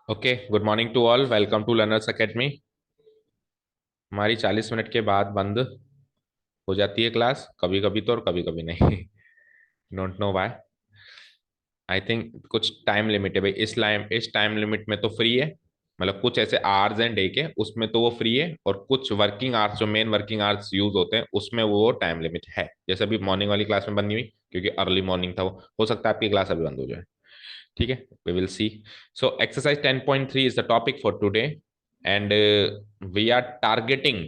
Okay, good morning to all. Welcome to learners academy. हमारी 40 minute के बाद बंद हो जाती है क्लास, कभी कभी तो और कभी कभी नहीं। Don't know why. I think कुछ टाइम लिमिट है भाई। इस टाइम लिमिट में तो फ्री है, मतलब कुछ ऐसे आवर्स हैं डे के, उसमें तो वो फ्री है, और कुछ वर्किंग आवर्स जो मेन वर्किंग आवर्स यूज होते हैं उसमें वो टाइम लिमिट है। जैसे अभी मॉर्निंग वाली क्लास में बंद नहीं हुई क्योंकि अर्ली मॉर्निंग था, वो हो सकता है आपकी क्लास अभी बंद हो जाए। ठीक है, we will see. So exercise 10.3 is the topic for today, and we are targeting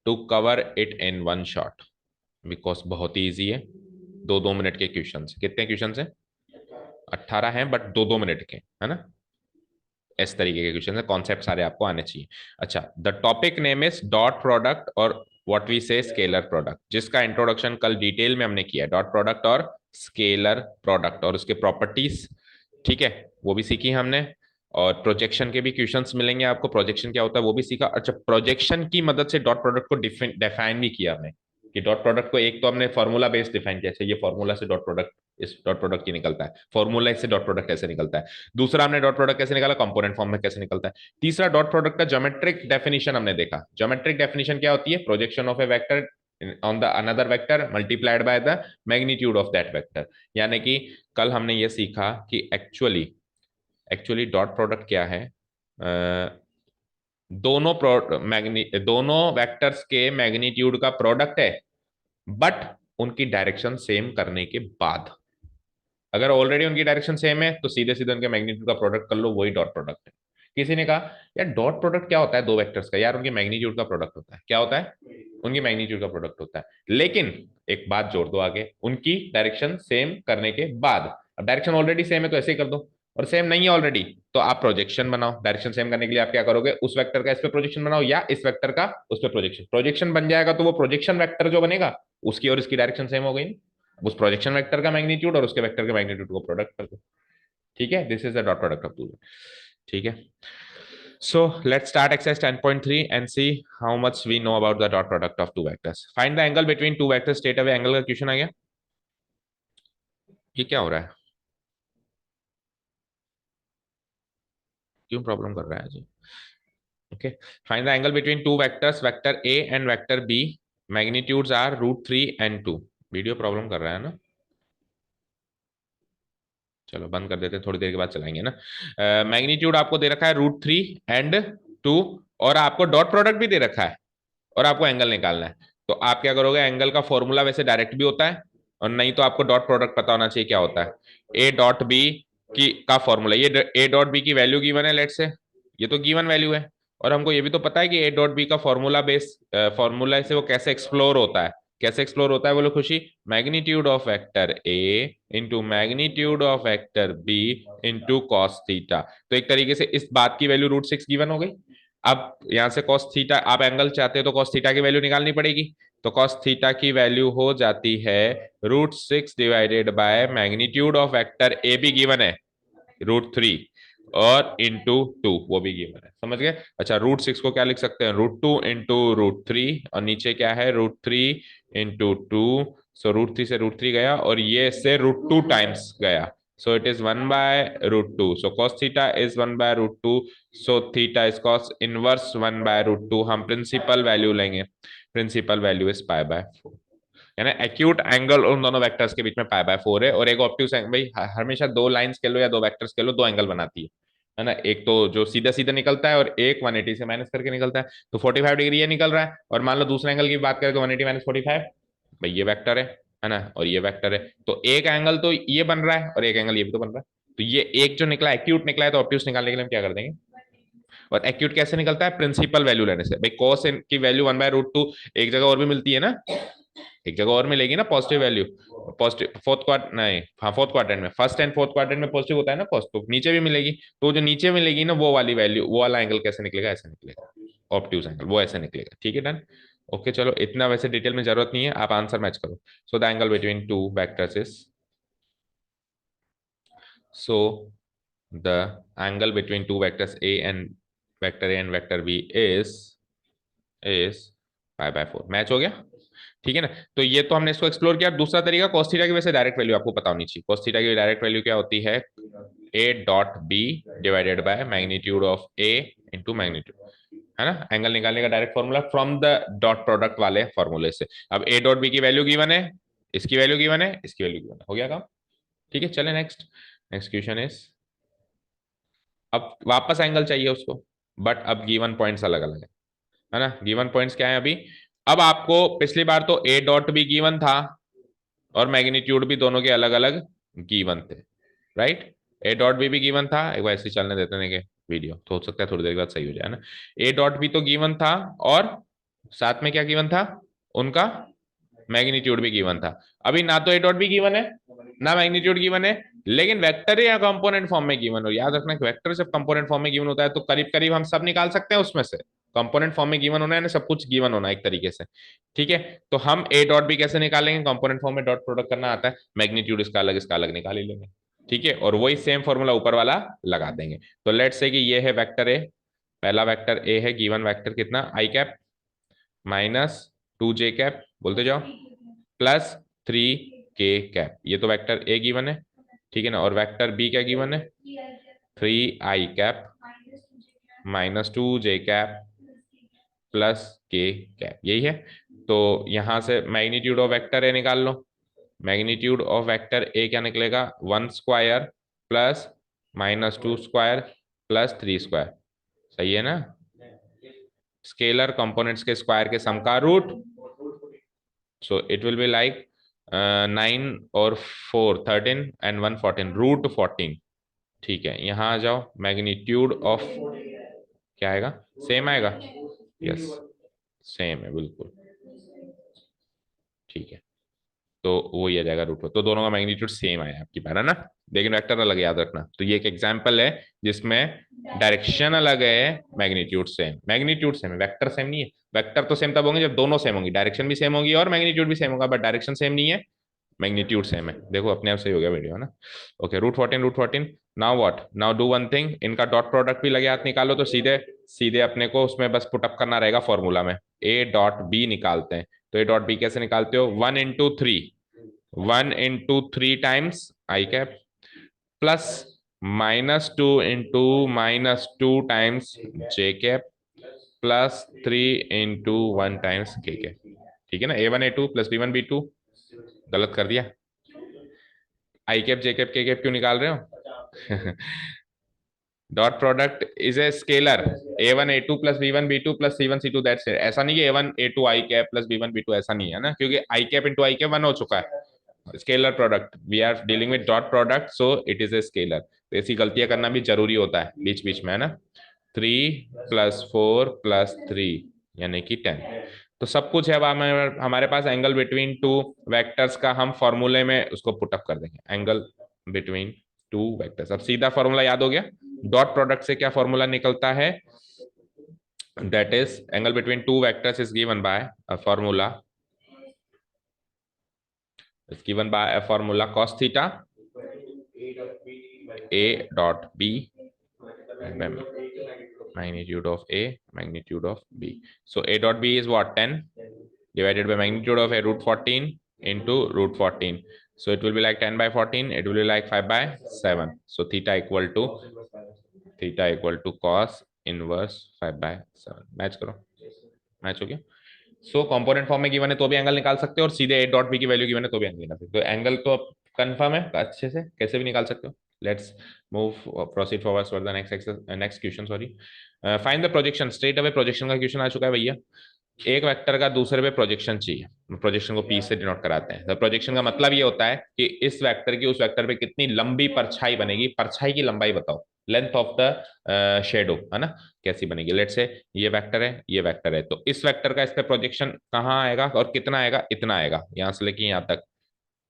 to cover it in one shot, because बहुत ही ईजी है। 2-2 मिनट के क्वेश्चन, कितने क्वेश्चन है? 18 हैं, बट 2-2 मिनट के, है ना? इस तरीके के क्वेश्चन है, कॉन्सेप्ट सारे आपको आने चाहिए। अच्छा, the topic name is dot product और व्हाट वी से स्केलर प्रोडक्ट, जिसका इंट्रोडक्शन कल डिटेल में हमने किया है। डॉट प्रोडक्ट और स्केलर प्रोडक्ट और उसके प्रॉपर्टीज, ठीक है, वो भी सीखी हमने। और प्रोजेक्शन के भी क्वेश्चंस मिलेंगे आपको, प्रोजेक्शन क्या होता है वो भी सीखा। अच्छा, प्रोजेक्शन की मदद से डॉट प्रोडक्ट को डिफाइन भी किया हमने, कि डॉट प्रोडक्ट को एक तो हमने फॉर्मूला बेस्ड डिफाइन किया, ये फॉर्मूला से डॉट प्रोडक्ट, इस डॉट प्रोडक्ट की निकलता है, फॉर्मूला इससे डॉट प्रोडक्ट कैसे निकलता है। दूसरा, हमने डॉट प्रोडक्ट कैसे निकाला, कंपोनेंट फॉर्म में कैसे निकलता है। तीसरा, डॉट प्रोडक्ट का ज्योमेट्रिक डेफिनेशन हमने देखा। ज्योमेट्रिक डेफिनेशन क्या होती है? Projection of A vector on the another vector multiplied by the magnitude of that vector. यानी कि कल हमने ये सीखा कि एक्चुअली एक्चुअली डॉट प्रोडक्ट क्या है। दोनों वेक्टर्स के मैग्नीट्यूड का प्रोडक्ट है, बट उनकी डायरेक्शन सेम करने के बाद। अगर ऑलरेडी उनकी डायरेक्शन सेम है तो सीधे सीधे उनके मैग्नीट्यूड का प्रोडक्ट कर लो, वही डॉट प्रोडक्ट है। किसी ने कहा यार डॉट प्रोडक्ट क्या होता है दो वेक्टर्स का? यार उनके मैग्नीट्यूड का प्रोडक्ट होता है। क्या होता है? उनकी मैग्नीट्यूड का प्रोडक्ट होता है, लेकिन एक बात जोड़ दो आगे, उनकी डायरेक्शन सेम करने के बाद। अब डायरेक्शन ऑलरेडी सेम है तो ऐसे ही कर दो, और सेम नहीं है ऑलरेडी तो आप प्रोजेक्शन बनाओ। डायरेक्शन सेम करने के लिए आप क्या करोगे? उस वेक्टर का इस पे प्रोजेक्शन बनाओ, या इस वेक्टर का उस पे प्रोजेक्शन। प्रोजेक्शन बन जाएगा तो वो प्रोजेक्शन वेक्टर जो बनेगा उसकी और इसकी डायरेक्शन सेम हो गई। उस प्रोजेक्शन वेक्टर का मैग्नीट्यूड और उसके वेक्टर के मैग्नीट्यूड को प्रोडक्ट कर दो। ठीक है, this is the dot product of two. ठीक है, so let's start exercise 10.3 and see how much we know about the dot product of two vectors. Find the angle between two vectors straight away। Angle का question आ गया। ये क्या हो रहा है? क्यों प्रॉब्लम कर रहा है जी? Okay, find the angle between two vectors, vector A and vector B. Magnitudes are √3 and 2। Video problem कर रहा है ना? चलो बंद कर देते हैं, थोड़ी देर के बाद चलाएंगे ना। मैग्नीट्यूड आपको दे रखा है √3 and 2, और आपको डॉट प्रोडक्ट भी दे रखा है, और आपको एंगल निकालना है। तो आप क्या करोगे? एंगल का फॉर्मूला वैसे डायरेक्ट भी होता है, और नहीं तो आपको डॉट प्रोडक्ट पता होना चाहिए क्या होता है। ए डॉट बी की का फॉर्मूला, ये ए डॉट बी की वैल्यू गिवन है, लेट से ये तो गिवन वैल्यू है। और हमको ये भी तो पता है कि ए डॉट बी का फॉर्मूला फॉर्मूला से वो कैसे एक्सप्लोर होता है। कैसे एक्सप्लोर होता है बोलो Khushi? Magnitude of vector A into magnitude of vector B into cos theta. तो एक तरीके से इस बात की वैल्यू √6 गिवन हो गई। अब यहां से कॉस थीटा, आप एंगल चाहते हो तो कॉस थीटा की वैल्यू निकालनी पड़ेगी। तो कॉस थीटा की वैल्यू हो जाती है √6 divided by magnitude of vector ए भी गिवन है √3, और इंटू 2 वो भी गिवन है। समझ गए? अच्छा, √6 को क्या लिख सकते हैं? √2 इंटू √3, और नीचे क्या है? √3 इंटू 2। सो √3 से √3 गया, और ये इससे √2 टाइम्स गया। So it is 1/√2. So cos theta is 1/√2. So theta is cos inverse 1/√2। हम प्रिंसिपल वैल्यू लेंगे, प्रिंसिपल वैल्यू इज π/4। यानी एक्यूट एंगल उन दोनों वेक्टर्स के बीच में π/4 है। और एक ऑप्टिक्स एंगल भाई, हमेशा दो लाइंस के लो या दो वेक्टर्स के लो, दो एंगल बनाती है ना? एक तो जो सीधा सीधा निकलता है, और एक 180 से माइनस करके निकलता है। तो 45 डिग्री ये निकल रहा है, और मान लो दूसरे एंगल की बात करें तो 180 माइनस 45, भाई ये वेक्टर है ना? और ये वेक्टर है, तो एक एंगल तो ये बन रहा है और एक एंगल ये भी तो बन रहा है। तो ये एक जो निकला एक्यूट निकला है, तो ऑब्ट्यूस निकालने के लिए हम क्या कर देंगे? और एक्यूट कैसे निकलता है? प्रिंसिपल वैल्यू लेने से। भाई कॉस की वैल्यू 1/√2 एक जगह और भी मिलती है ना, एक जगह और मिलेगी ना positive value. Positive fourth quarter नहीं, हाँ फोर्थ क्वाड्रेंट में, फर्स्ट एंड फोर्थ क्वाड्रेंट में पॉजिटिव होता है ना कॉस, तो नीचे भी मिलेगी। तो जो नीचे मिलेगी ना वो वाली वैल्यू, वो वाला एंगल कैसे निकलेगा? ऐसे निकलेगा, ऑब्ट्यूज एंगल वो ऐसे निकलेगा। ठीक है, डन। ओके चलो, इतना वैसे डिटेल में जरूरत नहीं है, आप आंसर मैच करो। So the angle between two vectors is, so the angle between two vectors A and vector B is π/4। Match हो गया? ठीक है ना? तो ये तो हमने इसको एक्सप्लोर किया। दूसरा तरीका, cos थीटा की वैसे डायरेक्ट वैल्यू आपको पता होनी चाहिए। cos थीटा की डायरेक्ट वैल्यू क्या होती है? A dot B divided by magnitude of A into magnitude, है ना। एंगल निकालने का direct formula from the dot product वाले फॉर्मूले से। अब ए डॉट बी की वैल्यू गिवन है, इसकी वैल्यू गिवन है, इसकी वैल्यू गिवन है, हो गया काम। ठीक है, चले नेक्स्ट। नेक्स्ट क्वेश्चन इज, अब वापस एंगल चाहिए उसको, बट अब गिवन पॉइंट्स अलग अलग है ना। गिवन पॉइंट्स क्या है अभी, अब आपको पिछली बार तो ए डॉट भी गिवन था और मैग्नीट्यूड भी दोनों के अलग अलग गिवन थे, राइट। ए डॉट भी गिवन था, एक बार ऐसे चलने देते हैं वीडियो, तो हो सकता है थोड़ी देर बाद सही हो जाए ना। ए डॉट भी तो गिवन था और साथ में क्या गिवन था उनका, मैग्नीट्यूड भी गिवन था। अभी ना तो ए डॉट भी गिवन है ना मैग्नीट्यूड गिवन है, लेकिन वेक्टर या कंपोनेंट फॉर्म में गिवन हो। याद रखना कि वेक्टर जब कंपोनेंट फॉर्म में गिवन होता है तो करीब करीब हम सब निकाल सकते हैं उसमें से। कंपोनेंट फॉर्म में गिवन होना है ना, सब कुछ गिवन होना एक तरीके से। ठीक है, तो हम ए डॉट भी कैसे निकालेंगे, कंपोनेंट फॉर्म में डॉट प्रोडक्ट करना आता है, मैग्नीट्यूड इसका अलग निकाल ही लेंगे। ठीक है, और वही सेम फॉर्मूला ऊपर वाला लगा देंगे। तो लेट्स से कि ये है वेक्टर ए, पहला वेक्टर ए है, गिवन वेक्टर कितना आई कैप माइनस 2j कैप बोलते जाओ प्लस 3k कैप, ये तो वेक्टर ए गिवन है। ठीक है ना, और वेक्टर बी क्या गिवन है, 3i cap minus 2j cap plus k cap, यही है। तो यहां से मैग्नीट्यूड ऑफ वेक्टर ए निकाल लो। मैग्नीट्यूड ऑफ वेक्टर ए क्या निकलेगा, 1 square plus -2 square plus 3 square, सही है ना। स्केलर कंपोनेंट्स के स्क्वायर के सम का root, so it will be like 9 और 4 13 एंड 1 14 रूट 14। ठीक है, यहां आ जाओ, मैग्नीट्यूड ऑफ क्या आएगा, सेम आएगा, यस सेम है बिल्कुल। ठीक है, तो वही आ जाएगा रूट, तो दोनों का मैग्नीट्यूड सेम आया आपकी बार, है ना। लेकिन वेक्टर अलग, याद रखना। तो ये एक एग्जांपल है जिसमें डायरेक्शन अलग है, मैग्नीट्यूड सेम है, वेक्टर सेम नहीं है। वेक्टर तो सेम तब होंगे जब दोनों सेम होंगी, डायरेक्शन भी सेम होगी और मैग्नीट्यूड भी सेम होगा, बट डायरेक्शन सेम नहीं है, मैग्नीट्यूड सेम है। देखो अपने आप सही हो गया वीडियो, है ना। Okay, root 14 now what, now do one thing, इनका डॉट प्रोडक्ट भी लगे हाथ निकालो, तो सीधे सीधे अपने को उसमें बस पुटअप करना रहेगा फॉर्मूला में। ए डॉट बी निकालते हैं, तो ए डॉट बी कैसे निकालते हो, 1 into 3 times I cap plus -2 into -2 times J cap plus 3 into 1 times K cap. ठीक है ना, A1 A2 plus B1 B2, गलत कर दिया, आई कैप जे कैप के कैप क्यों निकाल रहे हो। Dot product is a scalar, A1 A2 plus B1 B2 plus C1 C2, that's it. ऐसा नहीं कि A1 A2 आई कैप प्लस B1 B2, ऐसा नहीं है ना, क्योंकि I cap into I cap 1 हो चुका है। Scalar product, we are dealing with dot product, so it is a scalar. तो ऐसी गलतियां करना भी जरूरी होता है बीच बीच में, है ना। 3 + 4 + 3 यानी कि 10। तो सब कुछ है, अब हमारे पास एंगल बिटवीन टू वेक्टर्स का हम फॉर्मूले में उसको पुटअप कर देंगे, एंगल बिटवीन टू वेक्टर्स। अब सीधा फॉर्मूला याद हो गया, डॉट प्रोडक्ट से क्या फॉर्मूला निकलता है, that is angle between two vectors is given bye a formula, is given by a formula cos theta a dot b magnitude of a magnitude of b. So a dot b is what, 10 divided by magnitude of a √14 into √14. So it will be like 10 by 14, it will be like 5 by 7. So theta equal to cos inverse 5 by 7. Match करो, match हो गया। सो component form में given है तो भी angle निकाल सकते हो, और सीधे ए डॉट बी की वैल्यू गिवन है तो भी एंगल निकाल सकते हो। तो एंगल तो अब कंफर्म है, अच्छे से कैसे भी निकाल सकते हो। Let's move proceed forward for the next question, sorry. Find the projection, straight away projection का क्वेश्चन आ चुका है भैया। एक वेक्टर का दूसरे पे प्रोजेक्शन चाहिए, प्रोजेक्शन को पी से डिनोट कराते हैं। तो प्रोजेक्शन का मतलब ये होता है कि इस वेक्टर की उस वेक्टर पे कितनी लंबी परछाई बनेगी, परछाई की लंबाई बताओ, लेंथ ऑफ द शेडो, है ना, कैसी बनेगी। लेट्स से ये वेक्टर है, ये वेक्टर है, तो इस वेक्टर का इस पे प्रोजेक्शन कहाँ आएगा और कितना आएगा, इतना आएगा, यहां से लेके यहाँ तक,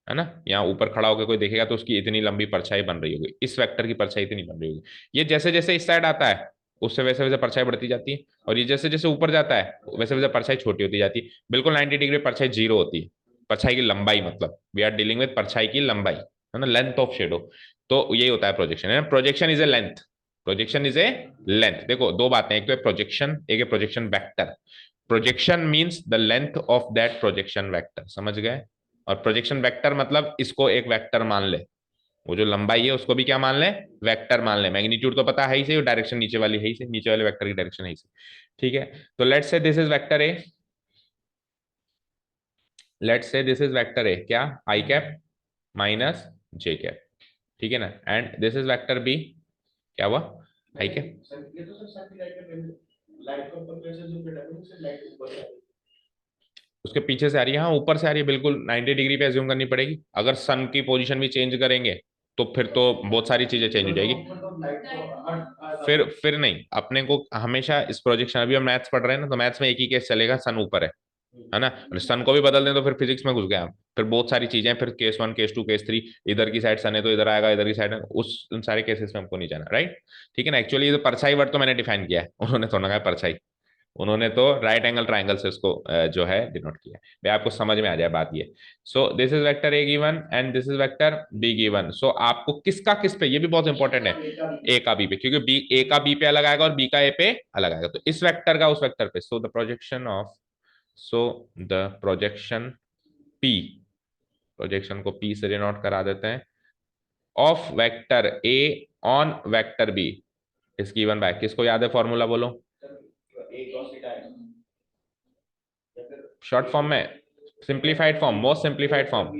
है ना। यहाँ ऊपर खड़ा होकर कोई देखेगा तो उसकी इतनी लंबी परछाई बन रही होगी, इस वेक्टर की परछाई इतनी बन रही होगी। ये जैसे जैसे इस साइड आता है उससे वैसे वैसे परछाई बढ़ती जाती है, और ये जैसे जैसे ऊपर जाता है वैसे वैसे परछाई छोटी होती जाती है। बिल्कुल 90 डिग्री परछाई जीरो होती है, परछाई की लंबाई, मतलब वी आर डीलिंग विद परछाई की लंबाई, है ना, लेंथ ऑफ शेडो। तो यही होता है प्रोजेक्शन, है ना। Projection is a length, projection is a length. देखो दो बातें, एक तो है प्रोजेक्शन, एक है projection vector. Projection means the length of that projection vector, समझ गए। और प्रोजेक्शन वेक्टर मतलब इसको एक वेक्टर मान ले, वो जो लंबाई है उसको भी क्या मान लें, वेक्टर मान लें। मैग्नीट्यूड तो पता है ही से, डायरेक्शन नीचे वाली है ही से, नीचे वाले वेक्टर की डायरेक्शन है ही से। ठीक है, तो let's say this is vector A, let's say this is vector A क्या, I cap minus J cap, ठीक है ना, and this is vector B, क्या हुआ, आई कैप। उसके पीछे से आ रही है, हाँ ऊपर से आ रही है, बिल्कुल 90 डिग्री पे एज्यूम करनी पड़ेगी। अगर सन की पोजीशन भी चेंज करेंगे तो फिर तो बहुत सारी चीजें चेंज हो जाएगी। फिर नहीं, अपने को हमेशा इस प्रोजेक्शन, अभी हम मैथ्स पढ़ रहे हैं ना, तो मैथ्स में एक ही केस चलेगा, सन ऊपर है ना, और सन को भी बदल दें तो फिर फिजिक्स में घुस गया हम। फिर बहुत सारी चीजें, फिर case one case two case three, इधर की साइड सन है तो इधर आएगा, इधर की साइड है, उस उन सारे केसेस में हमको नहीं जाना, राइट। ठीक है ना, एक्चुअली ये परछाई वर्ड तो मैंने डिफाइन किया है, उन्होंने थोड़ा कहा परछाई, उन्होंने तो राइट एंगल ट्राइंगल से उसको जो है डिनोट किया है। भाई आपको समझ में आ जाए बात ये। So this is vector A given and this is vector B given. सो आपको किसका किस पे, ये भी बहुत इंपॉर्टेंट है, ए का बी पे, क्योंकि बी ए का बी पे अलग आएगा और बी का ए पे अलग आएगा, तो इस वेक्टर का उस वेक्टर पे। So the projection of, so the projection P, projection को पी से डिनोट करा देते हैं, of vector A on vector B is given by, किसको याद है फॉर्मूला बोलो, शॉर्ट फॉर्म में, simplified form, most simplified form,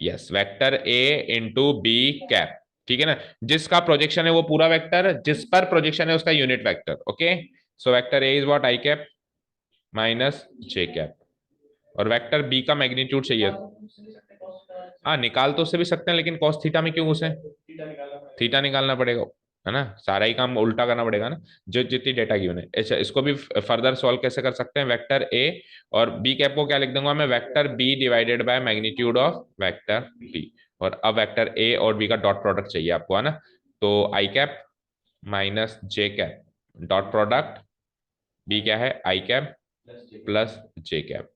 yes, vector A into B cap, ठीक है ना, जिसका प्रोजेक्शन है वो पूरा वेक्टर, जिस पर प्रोजेक्शन है उसका unit vector, okay. So vector A is what, I cap minus J cap, और वेक्टर बी का मैग्नीट्यूड चाहिए। हाँ निकाल तो उससे भी सकते हैं, लेकिन कॉस थीटा में क्यों घुसे, थीटा निकालना पड़ेगा, है ना, सारा ही काम उल्टा करना पड़ेगा ना, जो जितनी डेटा गिवन है। अच्छा, इसको भी फर्दर सॉल्व कैसे कर सकते हैं, वेक्टर ए और बी कैप को क्या लिख दूंगा मैं, vector B divided by magnitude of vector B, और अब वेक्टर ए और बी का डॉट प्रोडक्ट चाहिए आपको, है ना, तो आई cap minus J cap dot product, B क्या है, आई कैप प्लस जे कैप,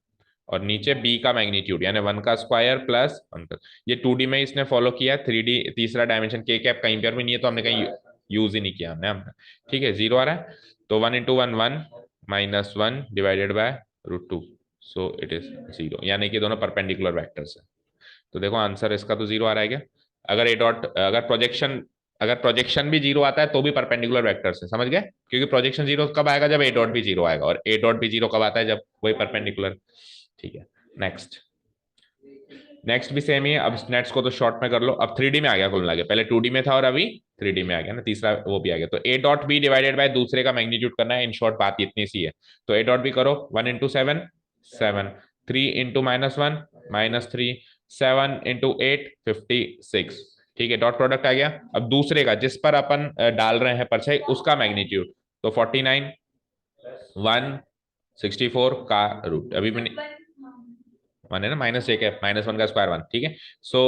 और नीचे बी का मैग्नीट्यूड यानी 1 का स्क्वायर प्लस 1 का। ये 2D में इसने फॉलो किया, 3D तीसरा डायमेंशन के कैप कहीं पर भी नहीं है, तो हमने कहीं यूज ही नहीं किया हमने। ठीक है, जीरो आ रहा है, तो 1 × 1 1 -1 divided bye √2, so it is zero, यानी कि दोनों परपेंडिकुलर वेक्टर्स है। तो देखो आंसर इसका तो जीरो आ रहा है क्या, अगर ए डॉट, अगर प्रोजेक्शन भी जीरो आता है तो भी परपेंडिकुलर वेक्टर से, समझ गए, क्योंकि प्रोजेक्शन जीरो कब आएगा, जब ए डॉट भी जीरो आएगा, और ए डॉट भी जीरो कब आता है, जब वही परपेंडिकुलर। ठीक है, नेक्स्ट, नेक्स्ट भी सेम ही है। अब नेक्स्ट को तो शॉर्ट में कर लो, अब 3D में आ गया कुल मिला के, पहले 2D में था और अभी 3D में आ गया ना, तीसरा वो भी आ गया, तो A dot B divided by दूसरे का मैग्नीट्यूड करना है, इन शॉर्ट बात इतनी सी है। तो ए डॉट बी करो, 1 × 7 7, 3 × -1 -3, 7 × 8 56, ठीक है, डॉट प्रोडक्ट आ गया। अब दूसरे का जिस पर अपन डाल रहे हैं परछाई, उसका मैग्नीट्यूड, तो 49 164 का रूट, अभी मैंने 1 है ना, माइनस एक है, -1 का स्क्वायर 1, ठीक है। सो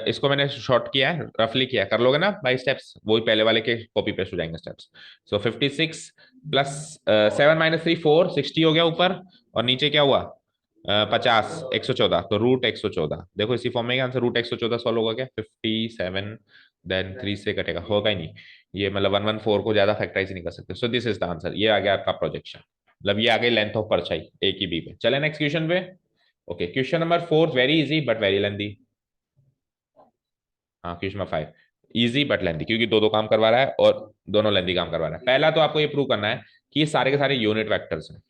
इसको मैंने शॉर्ट किया है, रफली किया है, कर लोगे ना बाई स्टेप्स, वही पहले वाले के कॉपी पेस्ट हो जाएंगे स्टेप्स। सो 56 प्लस 7 - 3 4 60 हो गया ऊपर, और नीचे क्या हुआ, 50 114, तो √114, देखो इसी फॉर्म में आंसर √114 सॉल्व होगा क्या, 57 देन 3 से कटेगा, होगा ही नहीं, ये मतलब 114 को ज्यादा फैक्टराइज नहीं कर सकते। सो दिस इज द आंसर, ये आ गया आपका प्रोजेक्शन, मतलब ये आ गई लेंथ ऑफ परछाई ए की बी पे। चले नेक्स्ट क्वेश्चन पे। Okay, question number 4 very easy but very lengthy. हाँ, क्वेश्चन नंबर 5 इजी बट लेंदी, क्योंकि दो दो काम करवा रहा है और दोनों लेंदी काम करवा रहा है। पहला तो आपको ये प्रूव करना है कि ये सारे के सारे यूनिट वेक्टर्स हैं।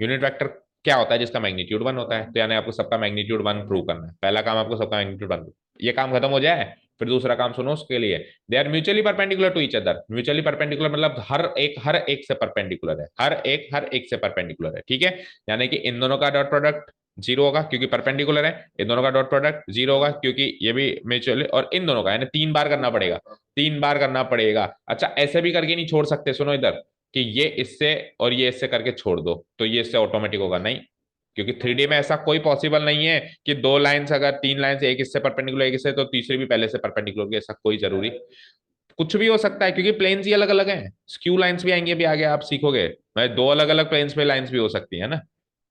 यूनिट वेक्टर क्या होता है, जिसका मैग्नीट्यूड 1 होता है, तो यानी आपको सबका मैग्नीट्यूड 1 प्रूव करना है। पहला काम आपको सबका मैग्नीट्यूड 1, ये काम खत्म हो जाए, फिर दूसरा काम सुनो उसके लिए, they are mutually perpendicular to each other. Mutually perpendicular मतलब हर एक से परपेंडिकुलर है, हर एक से परपेंडिकुलर है, ठीक है, यानी कि इन दोनों का डॉट प्रोडक्ट जीरो होगा क्योंकि परपेंडिकुलर है, इन दोनों का डॉट प्रोडक्ट जीरो होगा क्योंकि ये भी म्यूचुअली, और इन दोनों का यानी 3 बार करना पड़ेगा, 3 बार करना पड़ेगा। अच्छा, ऐसे भी करके नहीं छोड़ सकते, सुनो इधर, कि ये इससे और ये इससे करके छोड़ दो तो ये इससे ऑटोमेटिक होगा, नहीं, क्योंकि 3D में ऐसा कोई पॉसिबल नहीं है कि दो लाइंस, अगर 3 लाइंस, एक इससे परपेंडिकुलर एक इससे, तो तीसरी भी पहले से परपेंडिकुलर होगी, ऐसा कोई जरूरी, कुछ भी हो सकता है, क्योंकि प्लेन्स ही अलग अलग हैं, स्क्यू लाइंस भी आएंगे, भी आगे आप सीखोगे, मैं दो अलग अलग प्लेन्स पे लाइंस भी हो सकती है ना,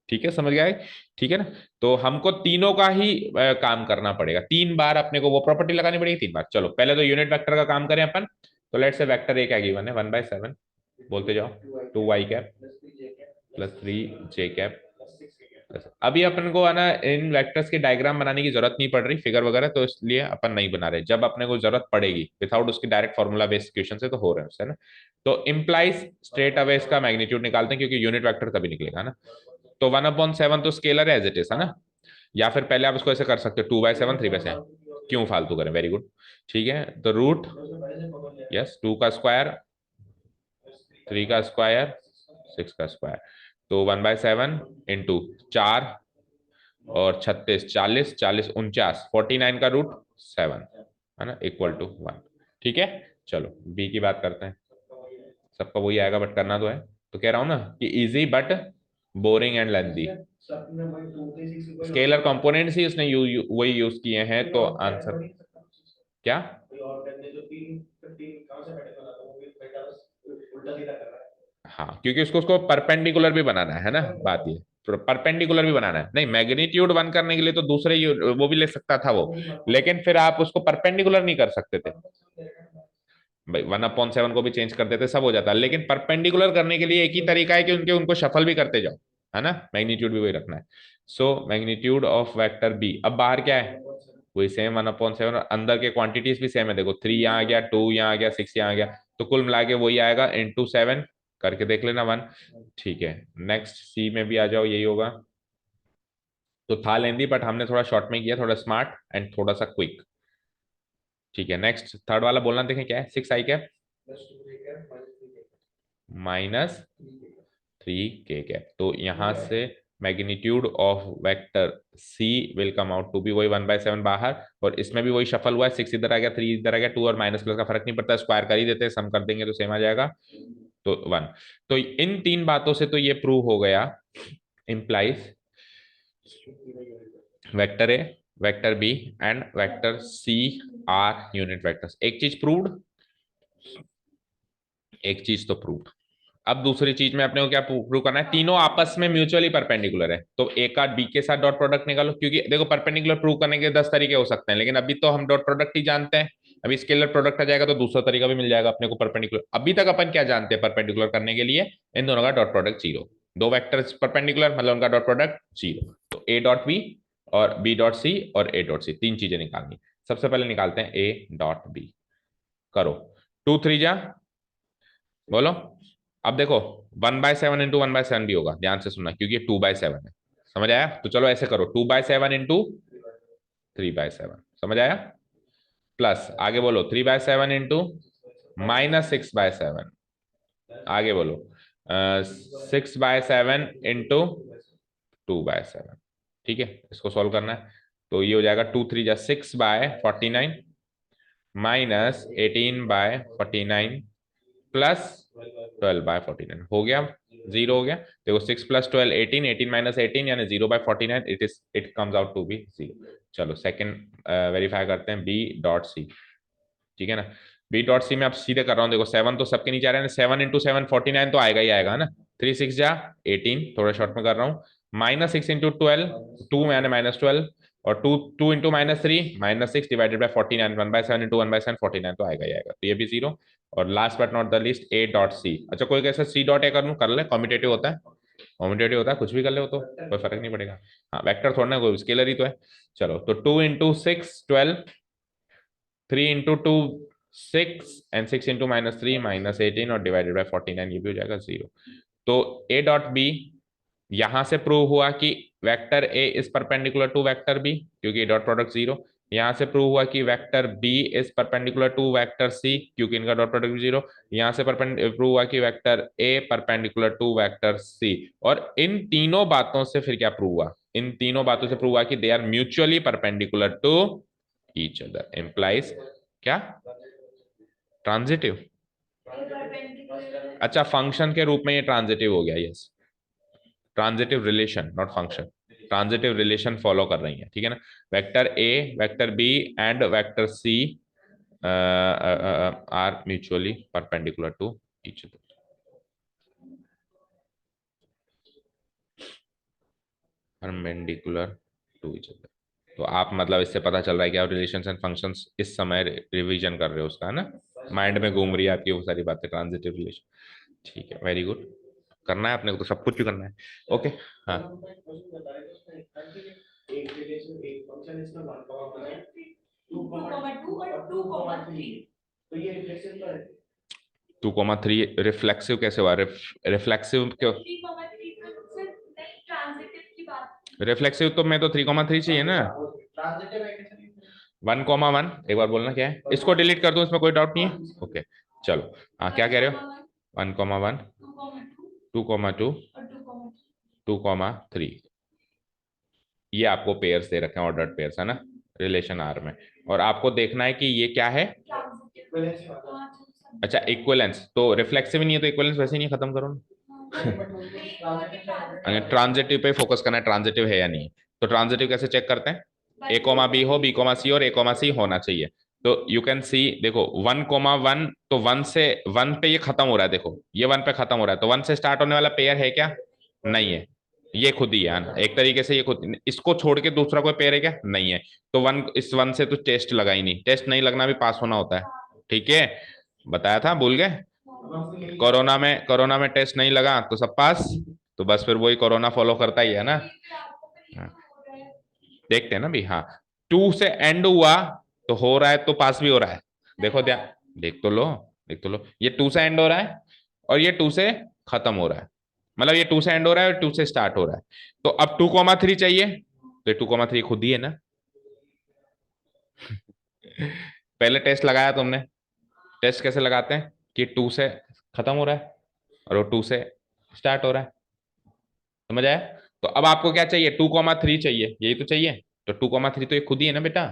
ठीक है, समझ गए, ठीक है ना। तो हमको तीनों का ही काम करना पड़ेगा, 3 बार अपने को वो प्रॉपर्टी लगानी पड़ेगी, 3 बार। चलो पहले तो यूनिट वेक्टर का काम करें अपन, तो लेट से वेक्टर ए क्या गिवन है, 1/7, बोलते जाओ, 2 y cap plus 3 j cap अभी अपन को है ना इन वेक्टर्स के डायग्राम बनाने की जरूरत नहीं पड़ रही, फिगर वगैरह, तो इसलिए अपन नहीं बना रहे। जब अपने को जरूरत पड़ेगी विदाउट उसकी डायरेक्ट फॉर्मूला बेस्ड इक्वेशन से तो हो रहे हैं उससे ना। तो इम्प्लाइज स्ट्रेट अवे इसका मैग्नीट्यूड निकालते हैं, क्योंकि यूनिट वेक्टर तभी निकलेगा ना। तो 1/7 तो स्केलर है एज इट इज, है ना। या फिर पहले आप उसको ऐसे कर सकते हो, 2/7 3/7, क्यों फालतू करें, वेरी गुड। ठीक है, तो रूट, यस, 2 का स्क्वायर, 3 का स्क्वायर, 6 का स्क्वायर, तो 1/7 इंटू 4 और 36 40 40 49 49 का रूट 7, है ना, इक्वल टू 1। ठीक है, चलो बी की बात करते हैं। सबका वही आएगा बट करना तो है। तो कह रहा हूं ना कि easy but boring and lengthy. Scalar components ही उसने वही यूज किए हैं, तो आंसर क्या। हाँ, क्योंकि उसको उसको परपेंडिकुलर भी बनाना है ना, बात ये, परपेंडिकुलर भी बनाना है। नहीं, मैग्नीट्यूड वन करने के लिए तो दूसरे वो भी ले सकता था वो, लेकिन फिर आप उसको परपेंडिकुलर नहीं कर सकते थे भाई। 1/7 को भी चेंज कर देते सब हो जाता, लेकिन परपेंडिकुलर करने के लिए एक ही तरीका है कि उनके उनको शफल भी करते जाओ, है ना, मैग्नीट्यूड भी वही रखना है। So magnitude of vector B, अब बाहर क्या है, वही सेम 1/7, और अंदर के क्वांटिटीज भी सेम है। देखो 3 यहाँ आ गया, 2 यहाँ आ गया, 6 यहाँ आ गया, तो कुल मिला के वही आएगा इंटू 7, करके देख लेना 1। ठीक है, नेक्स्ट सी में भी आ जाओ, यही होगा। तो था लेंदी बट हमने थोड़ा शॉर्ट में किया, थोड़ा स्मार्ट एंड थोड़ा सा क्विक। ठीक है, नेक्स्ट थर्ड वाला बोलना, देखें क्या है, 6 I cap minus 3 k cap. तो यहां से magnitude of vector C will come out to be वही 1/7 बाहर, और इसमें भी वही शफल हुआ है, 6 इधर आ गया, 3 इधर आ गया, 2 और माइनस प्लस का फर्क नहीं पड़ता, स्क्वायर कर ही देते हैं, सम कर देंगे तो सेम आ जाएगा, तो 1। तो इन तीन बातों से तो ये प्रूव हो गया, implies vector A, vector B and vector C are unit vectors. एक चीज प्रूव्ड, एक चीज तो प्रूव्ड। अब दूसरी चीज में अपने को क्या प्रूव करना है, तीनों आपस में म्यूचुअली परपेंडिकुलर है, तो ए का बी के साथ डॉट प्रोडक्ट निकालो, क्योंकि देखो परपेंडिकुलर प्रूव करने के 10 तरीके हो सकते हैं, लेकिन अभी तो हम डॉट प्रोडक्ट ही जानते हैं। अभी स्केलर प्रोडक्ट आ जाएगा तो दूसरा तरीका भी मिल जाएगा अपने को परपेंडिकुलर। अभी तक अपन क्या जानते हैं परपेंडिकुलर करने के लिए, इन दोनों का डॉट प्रोडक्ट 0, दो वेक्टर्स परपेंडिकुलर मतलब उनका डॉट प्रोडक्ट 0, तो ए डॉट बी और बी डॉट सी और ए डॉट सी, तीन चीजें निकालनी। सबसे पहले निकालते हैं ए डॉट बी, करो 2 3 जा, बोलो। अब देखो 1/7 इंटू 1/7 भी होगा, ध्यान से सुनना, क्योंकि 2/7 है। समझ आया, तो चलो ऐसे करो, 2/7 इंटू 3/7, समझ आया। प्लस आगे बोलो 3/7 इंटू -6/7, आगे बोलो 6/7 इंटू 2/7। ठीक है, इसको सॉल्व करना है, तो ये हो जाएगा 2 3 जा 6/49 -18/49 प्लस 12/49 हो गया, 0 हो गया। देखो 6 + 12 18, 18 - 18 यानी 0/49, it comes out to be 0। चलो सेकंड वेरीफाई करते हैं, बी डॉट सी। ठीक है ना, बी डॉट सी में आप सीधे कर रहा हूँ, देखो 7 तो सबके नीचे आ रहा है, 7 इंटू 7 49 तो आएगा ही आएगा, है ना। 3 6 जा 18, थोड़ा शॉर्ट में कर रहा हूँ, -6 इंटू 12, 2 यानी -12, और 2 2 इंटू -3 -6 डिवाइडेड बाय 49, 1/7 इंटू 1/7 49 तो आएगा ही आएगा, तो ये भी 0। और last but not the least A dot C. अच्छा, कोई कैसे सी डॉट ए कर लूँ, कर ले, कॉम्पिटेटिव होता है, कॉम्पिटेटिव होता है, कुछ भी कर ले, हो तो कोई फर्क नहीं पड़ेगा। हाँ, वेक्टर थोड़ा ना, कोई स्केलर ही तो है। चलो, तो 2 इंटू 6 12, 3 इंटू 2 6, एंड 6 इंटू -3 -18, और डिवाइडेड बाय 49, ये भी हो जाएगा 0। तो ए डॉट बी, यहां से प्रूव हुआ कि vector A is perpendicular to vector B, क्योंकि डॉट प्रोडक्ट 0। यहां से प्रूव हुआ कि vector B is perpendicular to vector C, क्योंकि इनका डॉट प्रोडक्ट 0। यहां से प्रूव हुआ कि vector A perpendicular to vector C. और इन तीनों बातों से फिर क्या प्रूव हुआ, इन तीनों बातों से प्रूव हुआ कि they are mutually perpendicular to each other, implies क्या, ट्रांजिटिव। अच्छा, फंक्शन के रूप में ये ट्रांजिटिव हो गया, yes, transitive relation not function, transitive relation follow कर रही है, ठीक है ना। Vector A, vector B and vector C are mutually perpendicular to each other, perpendicular to each other. तो आप मतलब इससे पता चल रहा है कि आप रिलेशंस एंड फंक्शंस इस समय रिवीजन कर रहे हो उसका, है ना, माइंड में घूम रही है आपकी वो सारी बातें, ट्रांजिटिव रिलेशन। ठीक है, वेरी गुड, करना है अपने को, तो सब कुछ भी करना है। ओके हाँ एक रिलेशन एक फंक्शन इसमें 1,2 और 2,3 तो ये रिफ्लेक्सिव का है। 2,3 रिफ्लेक्सिव कैसे हुआ? रिफ्लेक्सिव क्यों? रिफ्लेक्सिव तो मैं तो 3,3 चाहिए ना। ट्रांजिटिव है कैसे? 1,1 एक बार बोलना क्या है, इसको डिलीट कर दूं, इसमें कोई डाउट नहीं है। ओके चलो हाँ क्या कह रहे हो? 1,1 2,2 2,3 ये आपको पेयर्स दे रखे हैं, ऑर्डर्ड पेयर्स है ना, रिलेशन आर में। और आपको देखना है कि ये क्या है। अच्छा इक्विवेलेंस, तो रिफ्लेक्सिव नहीं है तो इक्विवेलेंस वैसे ही नहीं, खत्म करो ना। ट्रांजिटिव पे फोकस करना है, ट्रांजिटिव है या नहीं। तो ट्रांजिटिव कैसे चेक करते हैं? ए कोमा बी हो, बी कोमा सी और ए कोमा सी होना चाहिए। तो यू कैन सी देखो 1,1 तो 1 से 1 पे ये खत्म हो रहा है, देखो ये 1 पे खत्म हो रहा है, तो 1 से स्टार्ट होने वाला पेयर है क्या? नहीं है। ये खुद ही है एक तरीके से, ये खुद, इसको छोड़ के दूसरा कोई पेयर है क्या? नहीं है। तो 1 इस 1 से तो टेस्ट लगा ही नहीं, टेस्ट नहीं लगना भी पास होना होता है। ठीक है बताया था, भूल गए? कोरोना में टेस्ट नहीं लगा तो सब पास। तो बस फिर वही कोरोना फॉलो करता ही है ना। हाँ, देखते हैं ना भी हाँ। 2 से एंड हुआ तो हो रहा है, तो पास भी हो रहा है। देखो ध्यान, देख तो लो, देख तो लो, ये 2 से एंड हो रहा है और ये 2 से खत्म हो रहा है, मतलब ये 2 से एंड हो रहा है और 2 से स्टार्ट हो रहा है। तो अब 2,3 चाहिए, तो 2,3 खुद ही है ना। पहले टेस्ट लगाया तुमने, टेस्ट कैसे लगाते हैं कि 2 से खत्म हो रहा है और वो 2 से स्टार्ट हो रहा है, समझ आया? तो अब आपको क्या चाहिए? 2,3 चाहिए, यही तो चाहिए। तो 2,3 तो ये खुद ही है ना बेटा,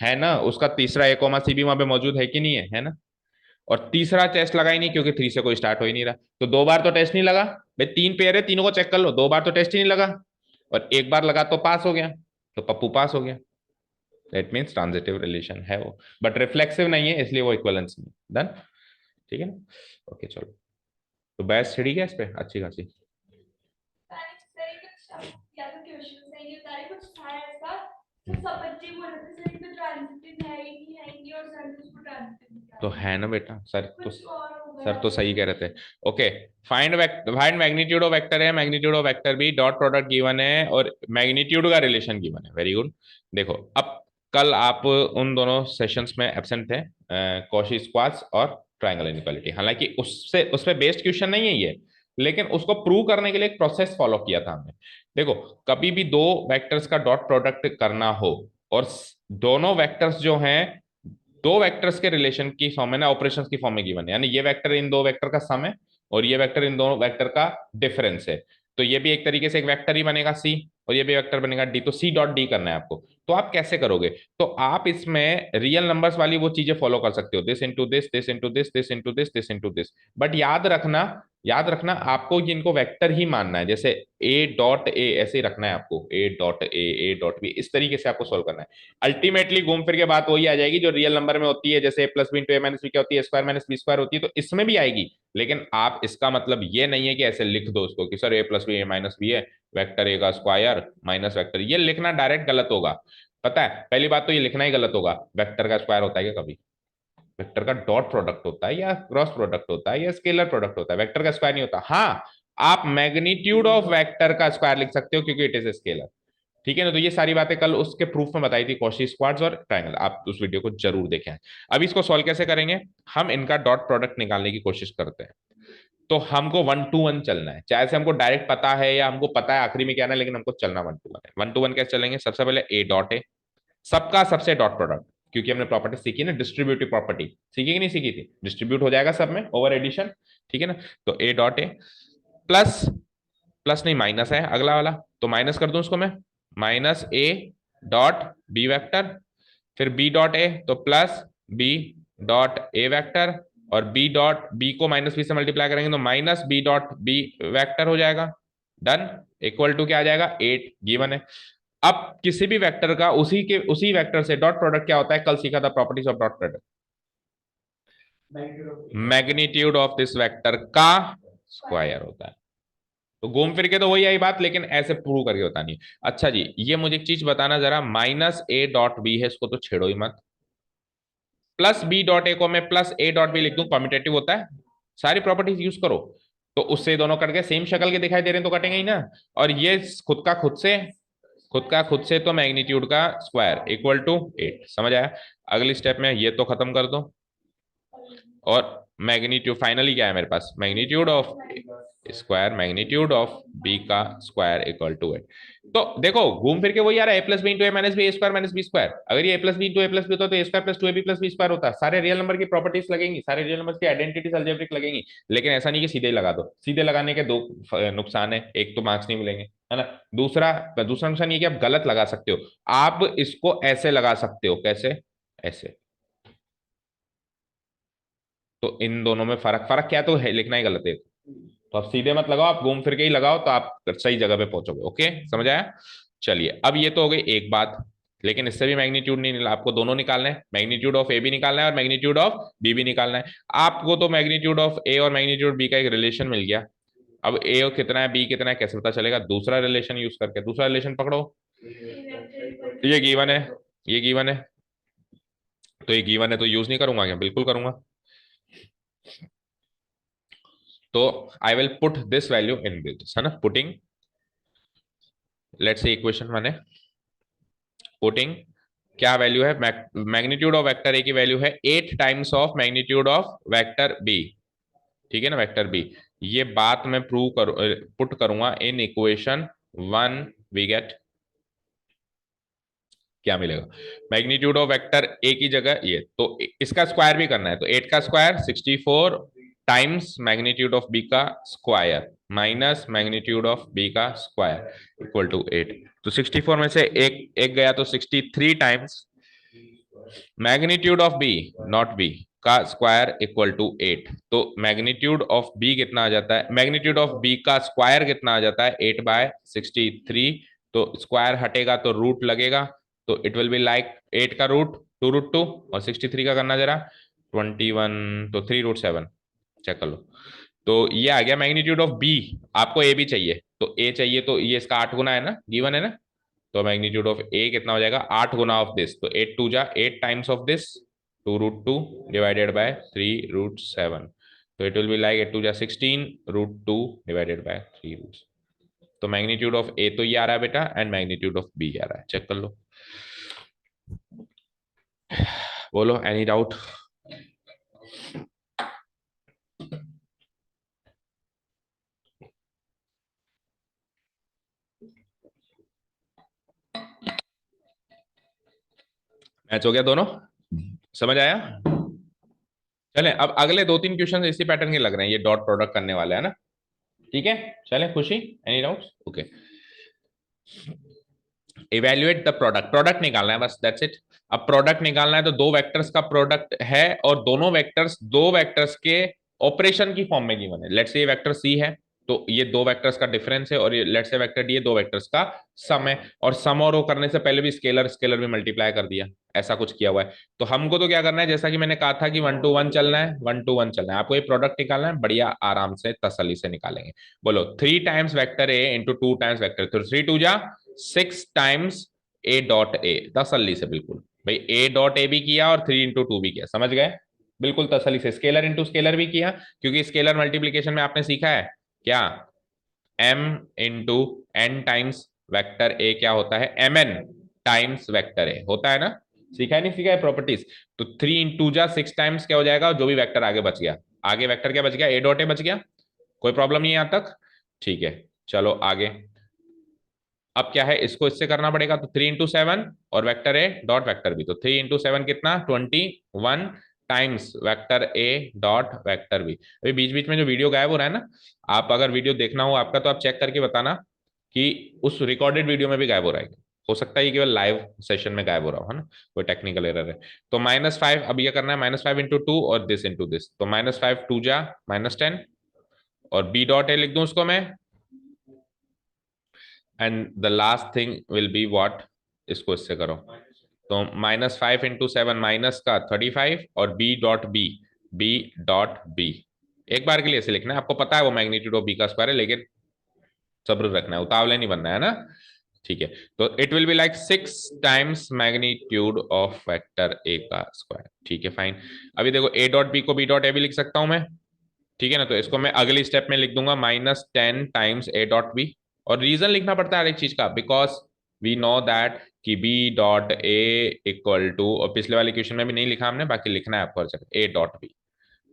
है ना, उसका तीसरा ए कोमा सी भी वहां पे मौजूद है कि नहीं है? है ना। और तीसरा टेस्ट लगा ही नहीं क्योंकि 3 से कोई स्टार्ट हो ही नहीं रहा, तो 2 बार तो टेस्ट नहीं लगा। भाई 3 पेयर है, तीनों को चेक कर लो, 2 बार तो टेस्ट ही नहीं लगा और 1 बार लगा तो पास हो गया, तो पप्पू पास हो गया। दैट मीन्स ट्रांजिटिव रिलेशन है वो, बट रिफ्लेक्सिव नहीं है, इसलिए वो इक्वलेंस नहीं। डन, ठीक है ना। ओके चलो, तो बहस छिड़ी गया इस पे अच्छी खासी। तो है ना बेटा, सर तो सही कह रहे थे। Okay find magnitude of vector है, मैग्नीट्यूड ऑफ वेक्टर भी, डॉट प्रोडक्ट गिवन है और मैग्नीट्यूड का रिलेशन गिवन है। Very good. देखो अब कल आप उन दोनों सेशंस में एब्सेंट थे, कॉशी स्क्वाड्स और ट्रायंगल इनइक्वालिटी, हालांकि उससे उस पे बेस्ड क्वेश्चन नहीं है ये, लेकिन उसको प्रूव करने के लिए एक प्रोसेस फॉलो किया था हमने। देखो कभी भी दो वेक्टर्स का डॉट प्रोडक्ट करना हो और दोनों वेक्टर्स जो हैं दो वेक्टर्स के रिलेशन की फॉर्म में ना, ऑपरेशंस की फॉर्म में गिवन है, यानी ये वेक्टर इन दो वेक्टर का सम है और ये वेक्टर इन दोनों वेक्टर का डिफरेंस है। तो ये भी एक तरीके से एक वेक्टर ही बनेगा सी और ये भी वेक्टर बनेगा डी, तो सी डॉट डी करना है आपको। तो आप कैसे करोगे? तो आप इसमें रियल नंबर्स वाली वो चीजें फॉलो कर सकते हो, this into this, this into this, this into this, this into this. But याद रखना आपको इनको वेक्टर ही मानना है, जैसे ए डॉट ए ऐसे ही रखना है आपको, ए डॉट बी, इस तरीके से आपको सोल्व करना है। अल्टीमेटली घूम फिर के बात वही आ जाएगी जो रियल नंबर में होती है, जैसे ए plus B into A minus B क्या होती है, स्क्वायर माइनस बी स्क्वायर होती है, तो इसमें भी आएगी। लेकिन आप इसका मतलब ये नहीं है कि ऐसे लिख दो उसको कि सर ए प्लस बी ए माइनस बी है, वेक्टर ए का स्क्वायर माइनस वेक्टर, ये लिखना डायरेक्ट गलत होगा। पता है पहली बात तो ये लिखना ही गलत होगा, वेक्टर का स्क्वायर होता है क्या कभी? वेक्टर का डॉट प्रोडक्ट होता है या क्रॉस प्रोडक्ट होता है या स्केलर प्रोडक्ट होता है, वेक्टर का स्क्वायर नहीं होता। हाँ आप मैग्नीट्यूड ऑफ वेक्टर का स्क्वायर लिख सकते हो क्योंकि इट इज स्केलर। ठीक है ना। तो ये सारी बातें कल उसके प्रूफ में बताई थी, कॉशी स्क्वाड्स और ट्रायंगल, आप उस वीडियो को जरूर देखें। अब इसको सॉल्व कैसे करेंगे? हम इनका डॉट प्रोडक्ट निकालने की कोशिश करते हैं। तो हमको 1 to 1 चलना है, चाहे से हमको डायरेक्ट पता है या हमको पता है आखिरी में क्या ना, लेकिन हमको चलना 1 to 1 है। 1 to 1 कैसे चलेंगे? सबसे पहले ए डॉट है, सबका सबसे डॉट प्रोडक्ट, क्योंकि हमने प्रॉपर्टी सीखी ना, डिस्ट्रीब्यूटिव प्रॉपर्टी सीखी कि नहीं सीखी थी? डिस्ट्रीब्यूट हो जाएगा सब में, ओवर एडिशन। ठीक है ना। तो A dot A plus, plus नहीं माइनस है अगला वाला, तो माइनस कर दूं उसको मैं, minus A dot B vector, फिर बी डॉट ए तो plus B dot A vector, और बी डॉट बी को माइनस बी से मल्टीप्लाई करेंगे तो minus B dot B vector हो जाएगा। डन, इक्वल टू क्या आ जाएगा? 8 गिवन है। अब किसी भी वेक्टर का उसी वेक्टर से डॉट प्रोडक्ट क्या होता है? कल सीखा था properties of dot product, magnitude of this vector का स्क्वायर होता है। तो घूम फिर के तो वही आई बात, लेकिन ऐसे प्रूव करके बतानी। अच्छा जी ये मुझे एक चीज बताना जरा, माइनस ए डॉट बी है, इसको तो छेड़ो ही मत, प्लस बी डॉट ए को मैं प्लस ए डॉट बी लिख दूं, कॉम्यूटेटिव होता है, सारी प्रॉपर्टीज यूज करो। तो उससे दोनों कट गए, सेम शक्ल के दिखाई दे रहे हैं तो कटेंगे ही ना। और ये खुद से तो मैग्नीट्यूड का स्क्वायर इक्वल टू 8। समझ आया? अगली स्टेप में ये तो खत्म कर दो, और मैग्नीट्यूड फाइनली क्या है मेरे पास, magnitude of square magnitude of B का स्क्वायर इक्वल टू 8। तो देखो घूम फिर के वही आ रहा है, A plus B into A minus B, A square minus B square. अगर ये A plus B into A plus B होता तो A square plus two A B plus B square होता। सारे रियल नंबर की प्रॉपर्टीज लगेंगी, सारे real number की आइडेंटिटीज अलजेब्रिक लगेंगी। लेकिन ऐसा नहीं कि सीधे ही लगा दो, सीधे लगाने के दो नुकसान है, एक तो मार्क्स नहीं मिलेंगे, है ना। दूसरा दूसरा नुकसान ये कि आप गलत लगा सकते हो। आप इसको ऐसे लगा सकते हो, कैसे, ऐसे। तो इन दोनों में फर्क फर्क क्या है, तो है, लिखना ही गलत है। तो आप सीधे मत लगाओ, आप घूम फिर के ही लगाओ, तो आप सही जगह पे पहुंचोगे। ओके, समझ आया? चलिए, अब ये तो हो गई एक बात। लेकिन इससे भी मैग्नीट्यूड नहीं निकाला, आपको दोनों निकालना है, मैग्नीट्यूड ऑफ ए भी निकालना है और मैग्नीट्यूड ऑफ बी भी निकालना है। आपको तो मैग्नीट्यूड ऑफ ए और मैग्नीट्यूड बी का एक रिलेशन मिल गया। अब ए कितना है, बी कितना है, कैसे पता चलेगा? दूसरा रिलेशन यूज करके, दूसरा रिलेशन पकड़ो। ये गिवन है, ये गिवन है, तो ये गिवन है तो यूज नहीं करूंगा क्या? बिल्कुल करूंगा। तो I will put this value in this, है ना, पुटिंग, लेट्स से इक्वेशन 1 है, पुटिंग क्या वैल्यू है, मैग्नीट्यूड ऑफ वेक्टर ए की वैल्यू है 8 times of magnitude of vector B. ठीक है ना, वेक्टर बी। ये बात मैं प्रूव करूं, पुट करूंगा इन इक्वेशन 1। वी गेट क्या मिलेगा, मैग्नीट्यूड ऑफ वेक्टर ए की जगह ये, तो इसका स्क्वायर भी करना है, तो 8 का square 64 times magnitude of B का square minus magnitude of B का स्क्वायर इक्वल टू 8। तो 64 में से एक एक गया तो 63 times magnitude of B, not B, का स्क्वायर इक्वल टू 8। तो मैग्नीट्यूड ऑफ बी कितना आ जाता है, मैग्नीट्यूड ऑफ बी का स्क्वायर कितना आ जाता है, 8/63। तो स्क्वायर हटेगा तो रूट लगेगा, तो इट विल बी लाइक 8 का रूट 2√2 और 63 का करना जरा 21, तो 3√7, चेक कर लो। तो ये आ गया मैग्नीट्यूड ऑफ बी। आपको ए भी चाहिए, तो ए चाहिए तो ये इसका 8 गुना है ना, गिवन है ना। तो मैग्नीट्यूड ऑफ ए कितना हो जाएगा, 8 गुना ऑफ दिस, तो 8 2 जा 8 times of this 2√2 divided by 3√7। तो इट विल बी लाइक 8 2 जा 16√2 डिवाइडेड बाय 3 रूट। तो मैग्नीट्यूड ऑफ ए तो ये आ रहा है बेटा, एंड मैग्नीट्यूड ऑफ बी आ रहा है, चेक कर लो। बोलो, एनी डाउट? मैच हो गया दोनों, समझ आया? चले, अब अगले 2-3 क्वेश्चन इसी पैटर्न के लग रहे हैं, ये डॉट प्रोडक्ट करने वाले है ना। ठीक है, चले, खुशी, any doubts? Okay, evaluate the product, product निकालना है बस, दैट्स इट। अब प्रोडक्ट निकालना है तो दो वेक्टर्स का प्रोडक्ट है, और दोनों वेक्टर्स दो वेक्टर्स के ऑपरेशन की फॉर्म में गिवन है। लेट्स से ये वेक्टर सी है, तो ये दो वेक्टर्स का डिफरेंस है, और ये लेट्स से वेक्टर डी, ये दो वेक्टर्स का सम है। और सम और वो करने से पहले भी स्केलर स्केलर भी मल्टीप्लाई कर दिया, ऐसा कुछ किया हुआ है। तो हमको तो क्या करना है, जैसा कि मैंने कहा था कि 1 to 1 चलना है, 1 to 1 चलना है। आपको ये प्रोडक्ट निकालना है, बढ़िया आराम से तसल्ली से निकालेंगे। बोलो, 3 times vector A into 2 times vector, तो 3 2 जा 6 टाइम्स ए डॉट ए, तसल्ली से बिल्कुल भाई, ए डॉट ए भी किया और 3 इंटू 2 भी किया, समझ गए? बिल्कुल तसल्ली से स्केलर इंटू स्केलर भी किया, क्योंकि स्केलर मल्टीप्लीकेशन में आपने सीखा है क्या, m into N times vector A क्या होता है, mn टाइम्स वेक्टर ए होता है ना। सीखा है नहीं सीखा है प्रॉपर्टीज? तो 3 इंटू जा 6 टाइम्स क्या हो जाएगा, जो भी वेक्टर आगे बच गया, आगे वेक्टर क्या बच गया, ए डॉट ए बच गया। कोई प्रॉब्लम नहीं है यहां तक? ठीक है, चलो आगे। अब क्या है, इसको इससे करना पड़ेगा, तो 3 into 7 और vector A dot vector B, तो 3 into 7 कितना, 21 times vector A dot vector B. अभी बीच बीच में जो वीडियो गायब हो रहा है ना, आप अगर वीडियो देखना हो आपका, तो आप चेक करके बताना कि उस रिकॉर्डेड वीडियो में भी गायब हो रहा है। हो सकता है ये केवल लाइव सेशन में गायब हो रहा हो, है ना, कोई टेक्निकल एरर है। तो -5, अब ये करना है -5 into 2 और दिस इंटू दिस, तो -5 2 जा -10, और बी डॉट ए लिख दूं उसको मैं, and the last thing will be what, इसको इससे करो, तो -5 into 7 माइनस का 35, और बी डॉट बी एक बार के लिए ऐसे लिखना है। आपको पता है वो मैग्नीट्यूड ऑफ बी का स्क्वायर है, लेकिन सब्र रखना है, उतावले नहीं बनना है ना। ठीक है, तो it will be like 6 times magnitude of vector A का स्क्वायर। ठीक है, फाइन। अभी देखो, ए डॉट बी को बी डॉट ए भी लिख सकता हूं मैं, ठीक है ना, तो इसको मैं अगली स्टेप में लिख दूंगा -10 टाइम्स ए डॉट बी। और रीजन लिखना पड़ता है हर एक चीज का, बिकॉज वी नो दैट कि B dot A equal to, और पिछले वाले क्वेश्चन में भी नहीं लिखा हमने, बाकी लिखना है आपको हर जगह ए डॉट बी।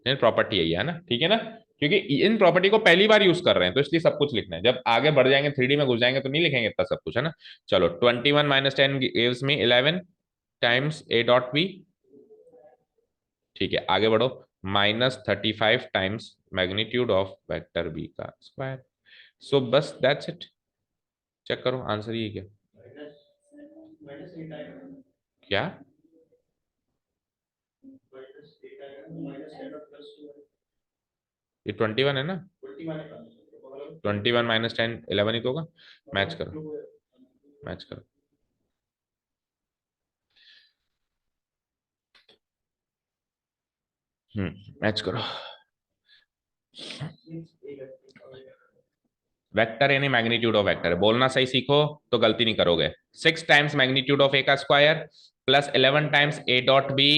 प्रॉपर्टी यही है ना, ठीक है ना, क्योंकि इन प्रॉपर्टी को पहली बार यूज कर रहे हैं तो इसलिए सब कुछ लिखना है। जब आगे बढ़ जाएंगे, 3D में घुस जाएंगे तो नहीं लिखेंगे इतना सब कुछ, है ना। चलो 21 - 10 gives me 11 times A dot B. ठीक है, आगे बढ़ो। -35 times magnitude of vector B का स्क्वायर। सो बस दैट्स इट। चेक करो आंसर ये क्या। माइनस 8 आएगा, क्या माइनस 8 आएगा, माइनस 10 और प्लस 2 है, ये 21 है ना। 21 आएगा। 21 - 10 11 ही तो होगा। मैच करो, क्यों है? मैच करो। मैच करो। वेक्टर यानी मैग्नीट्यूड ऑफ वेक्टर, बोलना सही सीखो तो गलती नहीं करोगे। 6 टाइम्स मैग्नीट्यूड ऑफ ए का square plus 11 times A dot B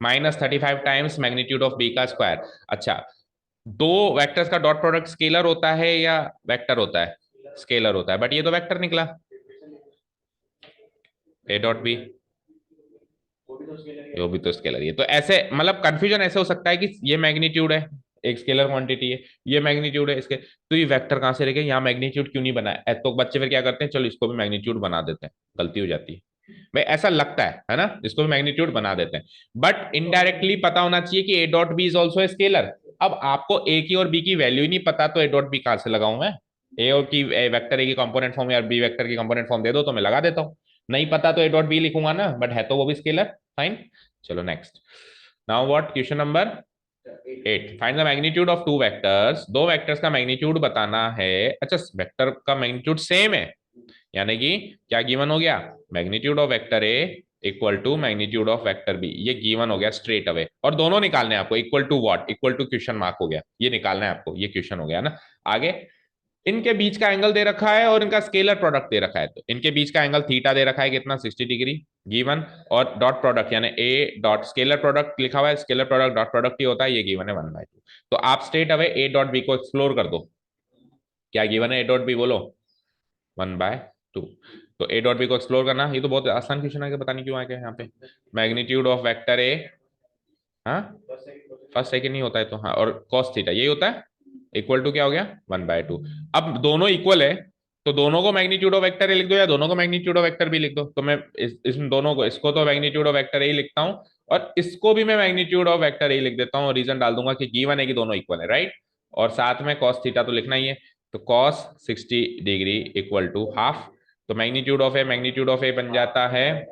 -35 times magnitude of B का स्क्वायर। अच्छा, दो वेक्टर्स का डॉट प्रोडक्ट स्केलर होता है या वेक्टर होता है? स्केलर होता है, बट ये तो वेक्टर निकला ए डॉट बी, वो भी तो स्केलर ही है। वो भी तो स्केलर ही है। तो ऐसे मतलब कंफ्यूजन ऐसे हो सकता है कि ये मैग्नीट्यूड है, एक स्केलर क्वांटिटी है, ये मैग्नीट्यूड है इसके, तो ये वेक्टर कहां से लेके यहाँ मैग्नीट्यूड क्यों नहीं बनाया? तो बच्चे फिर क्या करते हैं, चलो इसको भी मैग्नीट्यूड बना देते हैं, गलती हो जाती है भाई, ऐसा लगता है ना, इसको भी मैग्नीट्यूड बना देते हैं। बट इनडायरेक्टली पता होना चाहिए कि A dot B is also scalar. अब आपको ए की और बी की वैल्यू ही नहीं पता तो ए डॉट बी कहां से लगाऊं मैं? ए और की वेक्टर ए की कंपोनेंट फॉर्म या बी वेक्टर की कंपोनेंट फॉर्म दे दो तो मैं लगा देता हूँ। नहीं पता तो ए डॉट बी लिखूंगा ना, बट है तो वो भी स्केलर। फाइन। चलो next. Now what, question number 8, find the magnitude of two vectors. दो वेक्टर्स का मैग्नीट्यूड बताना है। अच्छा, वेक्टर का मैग्नीट्यूड सेम है, यानी कि क्या गिवन हो गया, magnitude of vector A equal to magnitude of vector B, ये गिवन हो गया स्ट्रेट अवे। और दोनों निकालने हैं आपको, equal to what, equal to question mark हो गया, ये निकालना है आपको, ये क्वेश्चन हो गया ना। आगे इनके बीच का एंगल दे रखा है और इनका स्केलर प्रोडक्ट दे रखा है, तो इनके बीच का एंगल थीटा दे रखा है कितना, 60 डिग्री गिवन। और डॉट प्रोडक्ट यानी ए डॉट स्केलर प्रोडक्ट लिखा हुआ है, स्केलर प्रोडक्ट डॉट प्रोडक्ट ही होता है, ये गिवन है 1/2। तो आप straight away A dot B को एक्सप्लोर कर दो। क्या गिवन है ए डॉट बी, बोलो। 1/2। तो ए डॉट बी को एक्सप्लोर करना, ये तो बहुत आसान क्वेश्चन है, पता नहीं क्यों आ गया यहाँ पे। मैग्नीट्यूड ऑफ वेक्टर ए, हाँ फर्स्ट सेकंड नहीं होता है तो हाँ, और कॉस थीटा यही होता है, इक्वल टू क्या हो गया 1/2। अब दोनों इक्वल है तो दोनों को मैग्नीट्यूड ऑफ वेक्टर ए लिख दो या दोनों को मैग्नीट्यूड ऑफ वेक्टर बी लिख दो। तो मैं इसमें दोनों को, इसको तो मैग्नीट्यूड ऑफ वेक्टर ए लिखता हूँ और इसको भी मैं मैग्नीट्यूड ऑफ वेक्टर ए लिख देता हूँ, और रीजन डाल दूंगा कि गिवन है कि दोनों इक्वल है, राइट। और साथ में कॉस थीटा तो लिखना ही है, तो cos 60 degree equal to half. तो मैग्नीट्यूड ऑफ ए बन जाता है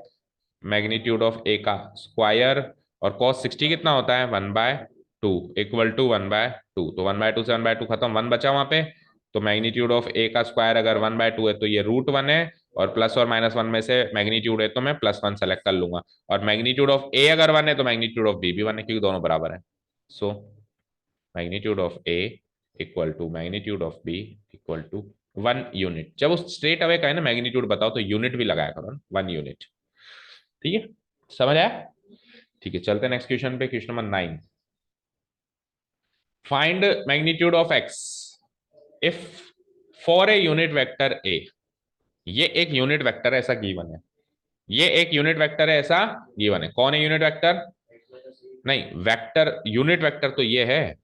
मैग्नीट्यूड ऑफ ए का स्क्वायर, और कॉस 60 कितना होता है 1/2 इक्वल टू 1/2। तो 1/2 से 1/2 खत्म, 1 बचा वहां पे। तो मैग्नीट्यूड ऑफ ए का स्क्वायर अगर 1/2 है तो ये √1 है, और प्लस और -1 में से मैग्नीट्यूड है तो मैं +1 सेलेक्ट कर लूंगा। और मैग्नीट्यूड ऑफ ए अगर 1 है तो मैग्नीट्यूड ऑफ बी भी 1 है, क्योंकि दोनों बराबर है। So magnitude of A equal to magnitude of B equal to 1 unit. जब उस स्ट्रेट अवे का है ना मैग्नीट्यूड बताओ तो यूनिट भी लगाया करो, 1 यूनिट। ठीक है, समझ आया। ठीक है, चलते हैं नेक्स्ट क्वेश्चन पे, question number 9। Find magnitude of x if for a unit vector A. ये एक यूनिट वेक्टर है ऐसा गिवन है, ये एक यूनिट वेक्टर है ऐसा गिवन है। कौन है यूनिट वेक्टर? नहीं, वेक्टर यूनिट वेक्टर तो ये है।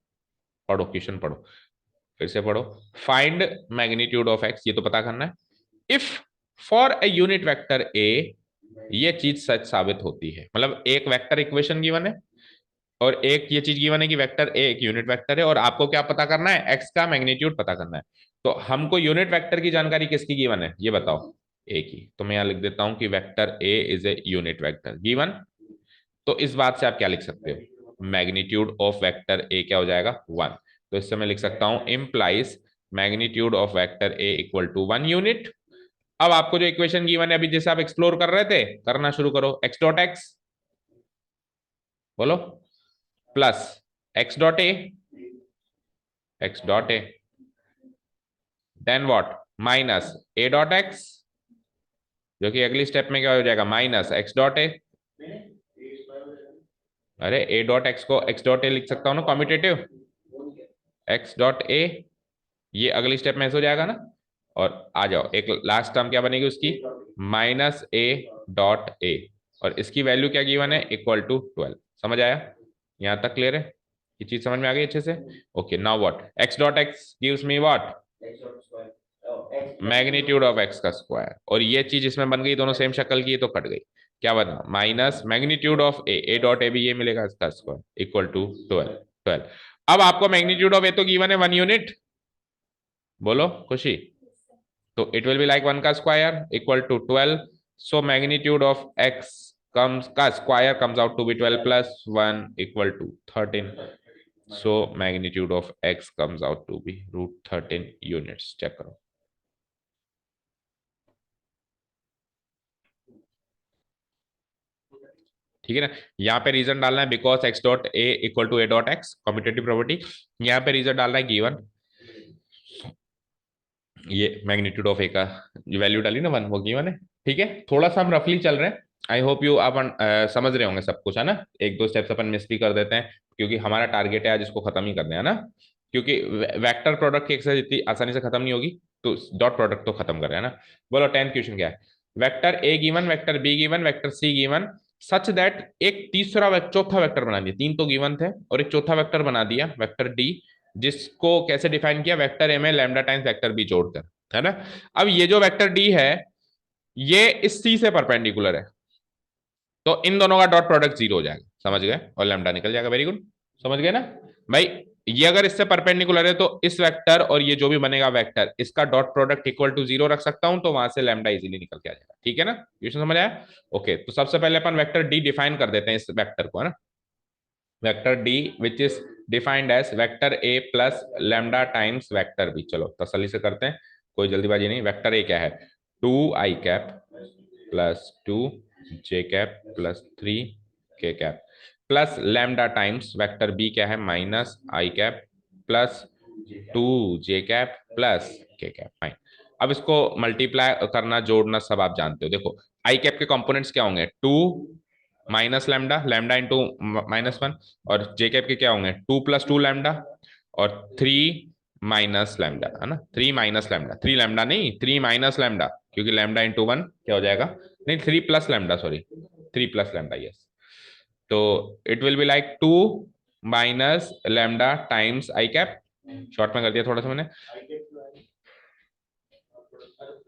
पढ़ो क्वेश्चन, पढ़ो फिर से पढ़ो। फाइंड मैग्नीट्यूड ऑफ एक्स, ये तो पता करना है। If for a unit vector A, ये चीज सच साबित होती है, मतलब एक वेक्टर इक्वेशन गिवन है और एक ये चीज गिवन है कि वेक्टर ए एक यूनिट वेक्टर है, और आपको क्या पता करना है, एक्स का मैग्नीट्यूड पता करना है। तो हमको यूनिट वेक्टर की जानकारी किसकी गिवन है, ये बताओ। ए की। तो मैं यहां लिख देता हूं कि vector A is a unit vector given. तो इस बात से आप क्या लिख सकते हो, मैग्नीट्यूड ऑफ वेक्टर ए क्या हो जाएगा 1। तो इससे मैं लिख सकता हूं implies magnitude of vector A equal to 1 unit. अब आपको जो इक्वेशन गिवन है अभी, जैसे आप एक्सप्लोर कर रहे थे, करना शुरू करो। एक्स डॉट एक्स बोलो, plus X dot A, X dot A, then what, minus A dot X, जो कि अगली स्टेप में क्या हो जाएगा, माइनस एक्स डॉट ए। अरे ए डॉट एक्स को एक्स डॉट ए लिख सकता हूँ ना, कॉम्यूटेटिव। एक्स डॉट ए, ये अगली स्टेप में ऐसे हो जाएगा ना, और आ जाओ एक लास्ट टर्म क्या बनेगी उसकी, माइनस ए डॉट ए, और इसकी वैल्यू क्या गिवन है, इक्वल टू 12। समझ आया, यहां तक क्लियर है, ये चीज समझ में आ गई अच्छे से। Okay, now what, x dot x gives me what, magnitude of x का स्क्वायर, और ये चीज इसमें बन गई, दोनों सेम शक्ल की, तो कट गई, क्या बना, minus magnitude of A dot ए भी ये मिलेगा इसका स्क्वायर, इक्वल टू 12। अब आपको मैग्नीट्यूड ऑफ ए तो गिवन है 1 यूनिट, बोलो खुशी, तो इट विल बी लाइक 1 का square equal to 12, so magnitude of X comes का square comes out to be 12 plus 1 equal to 13, so magnitude of x comes out to be root 13 units। Check करो, ठीक है ना। यहाँ पे reason डालना है because X dot A equal to A dot X, competitive property. यहाँ पे रीजन डालना है गिवन, ये मैग्नीट्यूड ऑफ ए का वैल्यू डाली ना 1, वो गिवन है, ठीक है। थोड़ा सा हम रफली चल रहे हैं, आई होप यू आप समझ रहे होंगे सब कुछ, है ना। एक दो स्टेप्स अपन मिस भी कर देते हैं, क्योंकि हमारा टारगेट है आज इसको खत्म ही करना है ना, क्योंकि वेक्टर प्रोडक्ट की एक्सरसाइज इतनी आसानी से खत्म नहीं होगी, तो डॉट प्रोडक्ट तो खत्म कर रहे हैं ना। बोलो 10th क्वेश्चन क्या है, vector A given, vector B given, vector C given, such that एक तीसरा चौथा वेक्टर बना दिया, तीन तो गिवन थे और एक चौथा वेक्टर बना दिया वेक्टर डी, जिसको कैसे डिफाइन किया, वेक्टर ए में लैम्डा टाइम्स वेक्टर बी जोड़कर, है ना। अब ये जो वेक्टर डी है ये इस सी से परपेंडिकुलर है, तो इन दोनों का डॉट प्रोडक्ट 0 हो जाएगा, समझ गए, और लैम्डा निकल जाएगा, वेरी गुड, समझ गए ना भाई। ये अगर इससे परपेंडिकुलर है तो इस वेक्टर और ये जो भी बनेगा वेक्टर, इसका डॉट प्रोडक्ट इक्वल टू 0 रख सकता हूं, तो वहां से लैम्डा इजीली निकल के आ जाएगा, ठीक है ना, क्वेश्चन समझ आया। ओके, तो सबसे पहले अपन वेक्टर डी डिफाइन कर देते हैं इस वेक्टर को, है ना। Vector D which is defined as vector A plus lambda times vector B, चलो तसल्ली से करते हैं, कोई जल्दीबाजी नहीं। वेक्टर ए क्या है, 2 I cap plus 2 J cap plus 3 K cap plus lambda times vector B क्या है, minus I cap plus 2 J cap plus K cap, fine. अब इसको मल्टीप्लाई करना, जोड़ना सब आप जानते हो। देखो आई कैप के कंपोनेंट्स क्या होंगे, 2 माइनस लैम्डा, लैम्डा इंटू -1, और जे कैप के क्या होंगे, 2 प्लस 2 लैम्डा और 3 माइनस लैम्डा, है ना, 3 माइनस लैम्डा, 3 लैम्डा नहीं 3 माइनस लैम्डा, क्योंकि लैम्डा इंटू 1 क्या हो जाएगा, नहीं 3 plus lambda, sorry 3 plus lambda, yes. तो it will be like 2 minus lambda times I cap, short में कर दिया थोड़ा सा मैंने।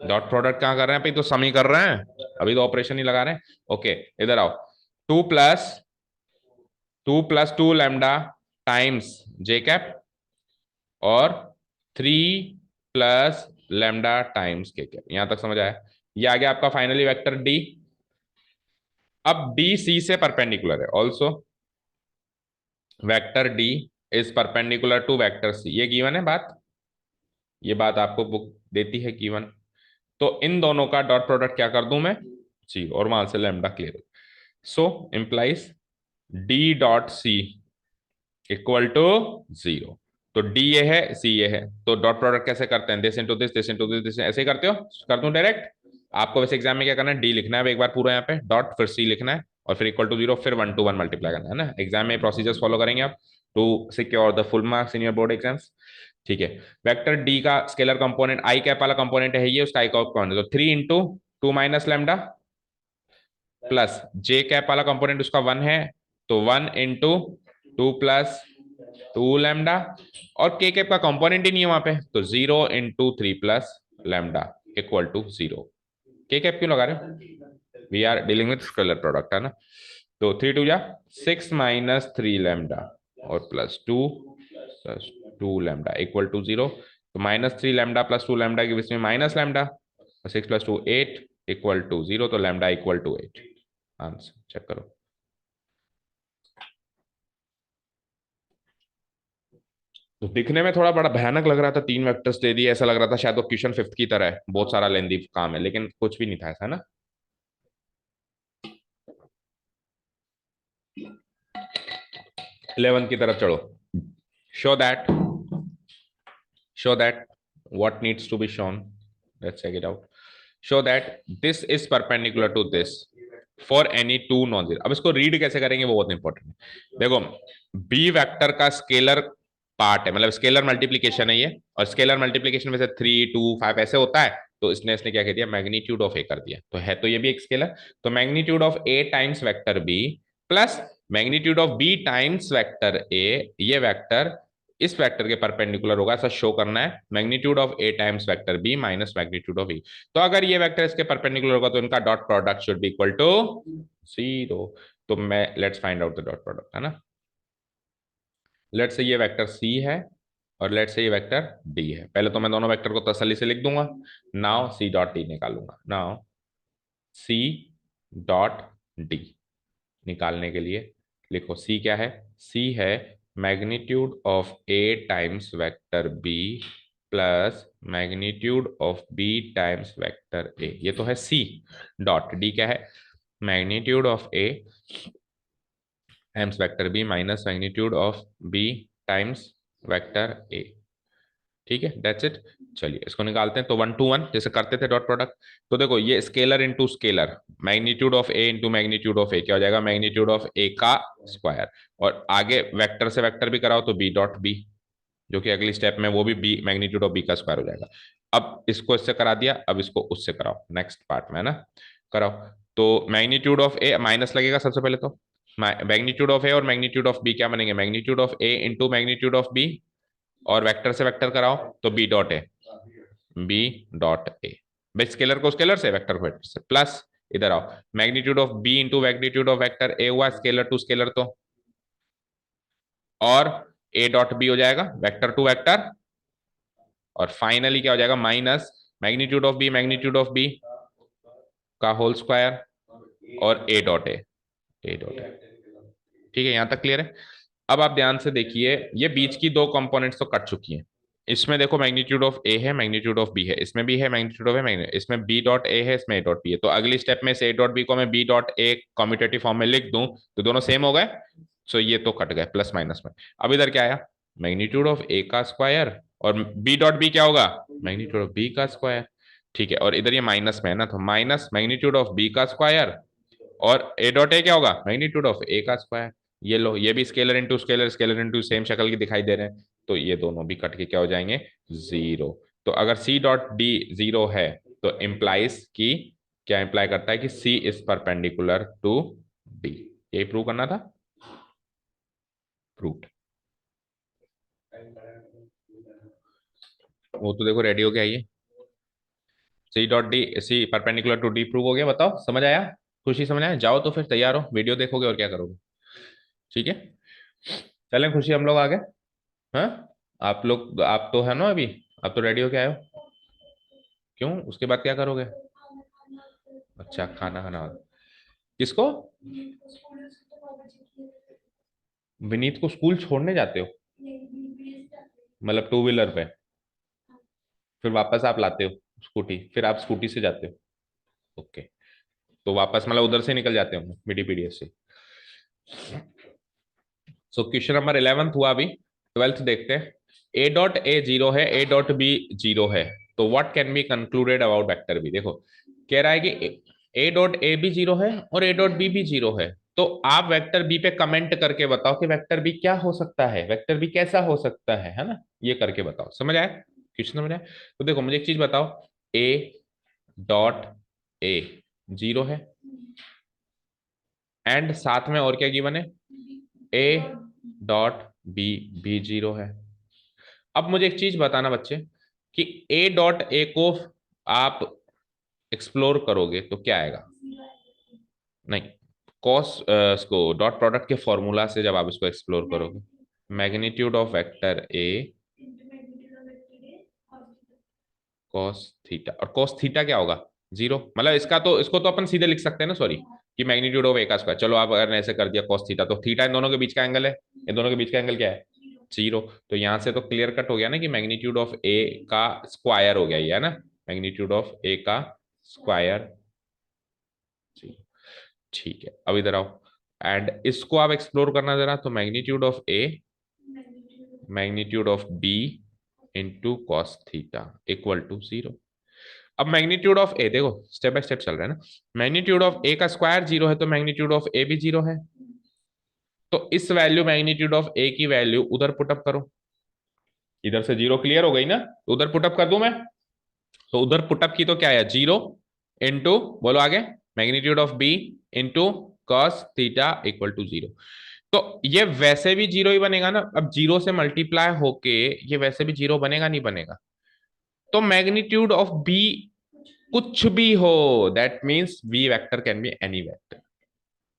डॉट प्रोडक्ट कहाँ कर रहे हैं अभी, तो सम ही कर रहे हैं, अभी तो ऑपरेशन ही लगा रहे हैं। ओके, इधर आओ, 2 plus 2 lambda times J cap और 3 plus lambda times K cap, यहां तक समझ आया। ये आ गया आपका फाइनली वेक्टर डी। अब डी सी से परपेंडिकुलर है, also vector D is perpendicular to vector C, ये गिवन है बात, ये बात आपको बुक देती है गिवन, तो इन दोनों का डॉट प्रोडक्ट क्या कर दूं मैं, जी, और वहां से lambda clear. So implies D dot C equal to 0, तो डी ये है सी ये है, तो डॉट प्रोडक्ट कैसे करते हैं, this into this into this, ऐसे ही करते हो, कर दूं डायरेक्ट। आपको वैसे एग्जाम में क्या करना है, डी लिखना है एक बार पूरा यहाँ पे, डॉट फिर सी लिखना है, और फिर इक्वल टू 0, फिर 1 to 1 मल्टीप्लाई करना है ना। एग्जाम में प्रोसीजर्स फॉलो करेंगे आप to secure the full marks in your board exams, ठीक है। वेक्टर डी का स्केलर कंपोनेंट आई कैप वाला कंपोनेंट है ये, उसका आई कैप कंपोनेंट, तो 3 into 2 minus lambda plus J cap वाला कंपोनेंट उसका 1 है, तो 1 इंटू 2 प्लस 2 लैम्डा, और के कैप का कंपोनेंट ही नहीं है वहां पे, तो 0 into 3 plus lambda equal to 0। K cap क्यों लगा रहे हो, we are dealing with scalar product, है ना। तो 3 2 जा 6 माइनस 3 लैम्डा और प्लस 2 लैम्डा इक्वल टू 0, तो -3 लैम्डा प्लस 2 लैम्डा के बीच में minus lambda, 6 plus 2 8 equal to 0, तो lambda equal to 8, answer check करो। तो दिखने में थोड़ा बड़ा भयानक लग रहा था, 3 वेक्टर्स दे दिए, ऐसा लग रहा था शायद वो क्वेश्चन 5th की तरह है, बहुत सारा लेंदी काम है, लेकिन कुछ भी नहीं था ऐसा ना। 11 की तरफ चढ़ो, show that what needs to be shown, let's check it out, show that this is perpendicular to this for any two non-zero। अब इसको रीड कैसे करेंगे वो बहुत इंपॉर्टेंट है। देखो बी वेक्टर का स्केलर पार्ट है, मतलब स्केलर मल्टीप्लीकेशन है ये, और स्केलर मल्टीप्लीकेशन में से 3 2 5 ऐसे होता है, तो इसने क्या कह दिया, मैग्नीट्यूड ऑफ ए कर दिया, तो है तो ये भी एक स्केलर। तो magnitude of A times vector B plus magnitude of B times vector A, ये वेक्टर इस वेक्टर के परपेंडिकुलर होगा, ऐसा शो करना है, magnitude of A times vector B minus magnitude of E. तो अगर ये वेक्टर इसके परपेंडिकुलर होगा तो इनका dot product should be equal to 0। तो मैं let's find out the dot product, है ना। लेट्स से ये वेक्टर सी है और लेट्स से ये वेक्टर डी है। पहले तो मैं दोनों वेक्टर को तसल्ली से लिख दूंगा। नाउ सी डॉट डी निकालूंगा। नाउ सी डॉट डी निकालने के लिए लिखो, सी क्या है, सी है magnitude of A times vector B plus magnitude of B times vector A, ये तो है सी। डॉट डी क्या है, magnitude of A times vector B minus magnitude of B times vector A. ठीक है, दैट्स इट। चलिए इसको निकालते हैं, तो 1 to 1 जैसे करते थे डॉट प्रोडक्ट। तो देखो ये scalar into scalar, magnitude of A into magnitude of A क्या हो जाएगा, मैग्नीट्यूड ऑफ ए का स्क्वायर, और आगे वेक्टर से वेक्टर भी कराओ तो बी डॉट बी, जो कि अगली स्टेप में वो भी बी मैग्नीट्यूड ऑफ बी का स्क्वायर हो जाएगा। अब इसको इससे करा दिया, अब इसको उससे कराओ नेक्स्ट पार्ट में, है ना, कराओ। तो मैग्नीट्यूड ऑफ ए माइनस लगेगा सबसे पहले, तो मैग्नीट्यूड ऑफ ए और मैग्नीट्यूड ऑफ बी क्या बनेंगे, magnitude of A into magnitude of B, और वेक्टर से वेक्टर कराओ तो B dot A, B dot A, भाई स्केलर को स्केलर से वेक्टर को वेक्टर से, प्लस इधर आओ magnitude of B into magnitude of vector A हुआ स्केलर टू स्केलर, तो और ए डॉट बी हो जाएगा वेक्टर टू वेक्टर, और फाइनली क्या हो जाएगा, माइनस मैग्नीट्यूड ऑफ बी का होल स्क्वायर और A dot A, A dot ए। ठीक है, यहां तक क्लियर है। अब आप ध्यान से देखिए, ये बीच की दो कंपोनेंट्स तो कट चुकी हैं। इसमें देखो मैग्नीट्यूड ऑफ ए है, मैग्नीट्यूड ऑफ बी है, इसमें भी है मैग्नीट्यूड ऑफ ए, इसमें बी डॉट ए है, इसमें ए डॉट बी है। तो अगली स्टेप में से ए डॉट बी को मैं B dot A commutative form में लिख दूं तो दोनों सेम हो गए, सो ये तो कट गए प्लस माइनस में। अब इधर क्या आया, मैग्नीट्यूड ऑफ ए का स्क्वायर, और बी डॉट बी क्या होगा, मैग्नीट्यूड ऑफ बी का स्क्वायर। ठीक है, और इधर ये माइनस में है ना, तो माइनस मैग्नीट्यूड ऑफ बी का स्क्वायर, और ए डॉट ए क्या होगा, मैग्नीट्यूड ऑफ ए का स्क्वायर। ये लो, ये भी scalar into scalar, scalar into same शक्ल की दिखाई दे रहे हैं, तो ये दोनों भी कट के क्या हो जाएंगे, 0। तो अगर सी डॉट डी 0 है तो इंप्लाइज की, क्या इंप्लाई करता है कि सी इज परपेंडिकुलर टू डी। यही प्रूव करना था, प्रूव। वो तो देखो रेडी हो गया, ये C dot D, C perpendicular to D prove हो गया। बताओ समझ आया, खुशी समझ आया, जाओ तो फिर तैयार हो, वीडियो देखोगे और क्या करोगे। ठीक है, चलें खुशी, हम लोग आगे। हाँ, आप लोग, आप तो है ना अभी, आप तो रेडी होके आए हो, क्यों उसके बाद क्या करोगे। अच्छा, खाना खाना, किसको, विनीत को स्कूल छोड़ने जाते हो, मतलब टू व्हीलर पे, फिर वापस आप लाते हो स्कूटी, फिर आप स्कूटी से जाते हो, ओके। तो वापस मतलब उधर से निकल जाते हो बीडीपीडीएस से। सो क्वेश्चन नंबर 11 हुआ, अभी 12th देखते हैं। ए डॉट ए 0 है, ए डॉट बी 0 है, तो what can be concluded about vector B. देखो कह रहा है कि ए डॉट ए भी 0 है और ए डॉट बी भी 0 है, तो आप वेक्टर बी पे कमेंट करके बताओ कि वेक्टर बी क्या हो सकता है, वेक्टर बी कैसा हो सकता है ना, ये करके बताओ। समझ आया क्वेश्चन, समझ आया। तो देखो मुझे एक चीज बताओ, ए डॉट ए 0 है, एंड साथ में और क्या गिवन है, ए डॉट बी भी 0 है। अब मुझे एक चीज बताना बच्चे, कि ए डॉट ए को आप एक्सप्लोर करोगे तो क्या आएगा, नहीं, कॉस इसको डॉट प्रोडक्ट के फॉर्मूला से जब आप इसको एक्सप्लोर करोगे, magnitude of vector A cos theta, और कॉस थीटा क्या होगा, 0। मतलब इसका तो, इसको तो अपन सीधे लिख सकते हैं ना, सॉरी, कि मैग्नीट्यूड ऑफ ए का स्क्वायर। चलो आप अगर ऐसे कर दिया कॉस थीटा, तो थीटा इन दोनों के बीच का एंगल है, इन दोनों के बीच का एंगल क्या है, 0। तो यहां से तो क्लियर कट हो गया ना कि मैग्नीट्यूड ऑफ ए का स्क्वायर हो गया ये, है ना, मैग्नीट्यूड ऑफ ए का स्क्वायर। ठीक है, अब इधर आओ, एंड इसको आप एक्सप्लोर करना जरा, तो magnitude of A magnitude of B into cos theta equal to 0। अब मैग्नीट्यूड ऑफ ए देखो स्टेप बाय स्टेप चल रहा है ना, मैग्नीट्यूड ऑफ ए का स्क्वायर 0 है तो मैग्नीट्यूड ऑफ ए भी 0 है, तो इस वैल्यू मैग्नीट्यूड ऑफ ए की वैल्यू उधर पुटअप करो, इधर से जीरो क्लियर हो गई ना, तो उधर पुटअप कर दूं मैं। तो उधर पुटअप की तो क्या है, जीरो इंटू, बोलो आगे, magnitude of B into cos theta equal to zero. तो ये वैसे भी जीरो ही बनेगा ना, अब जीरो से मल्टीप्लाई होके ये वैसे भी जीरो बनेगा नहीं बनेगा। तो मैग्नीट्यूड ऑफ बी कुछ भी हो, that means B vector can be any vector.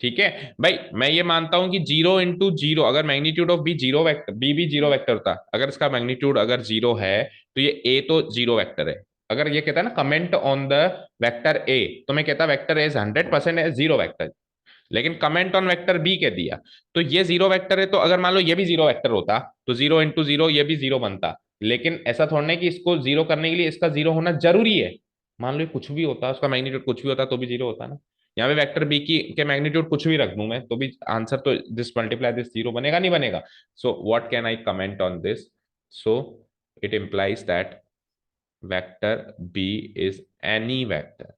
ठीक है भाई, मैं ये मानता हूं कि जीरो इंटू जीरो, अगर magnitude of B zero vector, B भी जीरो वेक्टर होता, अगर इसका मैग्नीट्यूड अगर जीरो है तो ये ए तो जीरो वेक्टर है। अगर ये कहता है ना comment on the vector A, तो मैं कहता vector A is 100% zero vector. लेकिन कमेंट ऑन वेक्टर बी कह दिया, तो ये जीरो वेक्टर है, तो अगर मान लो ये भी जीरो वेक्टर होता तो जीरो इंटू जीरो ये भी जीरो बनता। लेकिन ऐसा थोड़ा है कि इसको जीरो करने के लिए इसका जीरो होना जरूरी है। मान लो ये कुछ भी होता, उसका मैग्नीट्यूड कुछ भी होता तो भी जीरो होता ना। यहाँ पे वेक्टर बी की के मैग्नीट्यूड कुछ भी रख दूं मैं तो भी आंसर तो दिस मल्टीप्लाई दिस जीरो बनेगा नहीं बनेगा। So what can I comment on this? So it implies that vector B is any vector,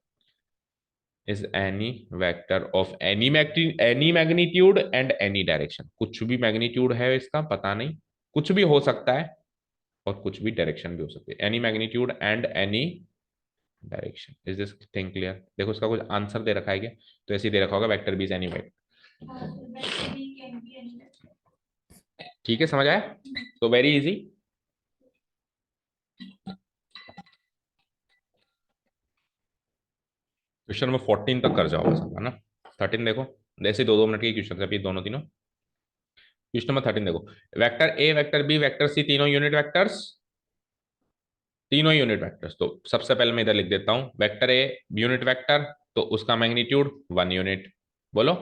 is any vector of any magnitude and any direction। कुछ भी मैग्नीट्यूड है इसका पता नहीं, कुछ भी हो सकता है और कुछ भी डायरेक्शन भी हो सकती है, any magnitude and any direction. Is this thing clear? देखो इसका कुछ आंसर दे रखा है क्या, तो ऐसे ही दे रखा होगा vector B is any vector. ठीक है, समझ आया? तो वेरी इजी। क्वेश्चन नंबर 14 तक कर जाओ सब, है ना। 13 देखो, ऐसे 2-2 मिनट के क्वेश्चन अभी दोनों तीनों। क्वेश्चन नंबर 13 देखो, vector A, vector B, vector C, तीनों यूनिट वेक्टर्स, तीनों यूनिट वेक्टर्स। तो सबसे पहले मैं इधर लिख देता हूं, वेक्टर ए यूनिट वेक्टर, तो उसका मैग्नीट्यूड 1 यूनिट। बोलो,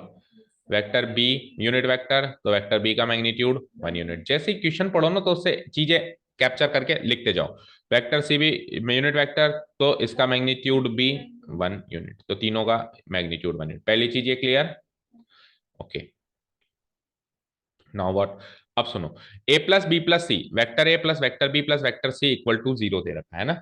वेक्टर बी यूनिट वेक्टर, तो वेक्टर बी का मैग्नीट्यूड 1 यूनिट। जैसे क्वेश्चन पढ़ो ना तो उससे चीजें कैप्चर करके लिखते जाओ। वेक्टर सी भी यूनिट वेक्टर, तो इसका मैग्नीट्यूड भी 1 यूनिट, तो तीनों का मैग्नीट्यूड 1 यूनिट। पहली चीज ये क्लियर? Okay, now what? अब सुनो, A plus B plus C, vector A plus vector B plus vector C equal to zero दे रखा है ना।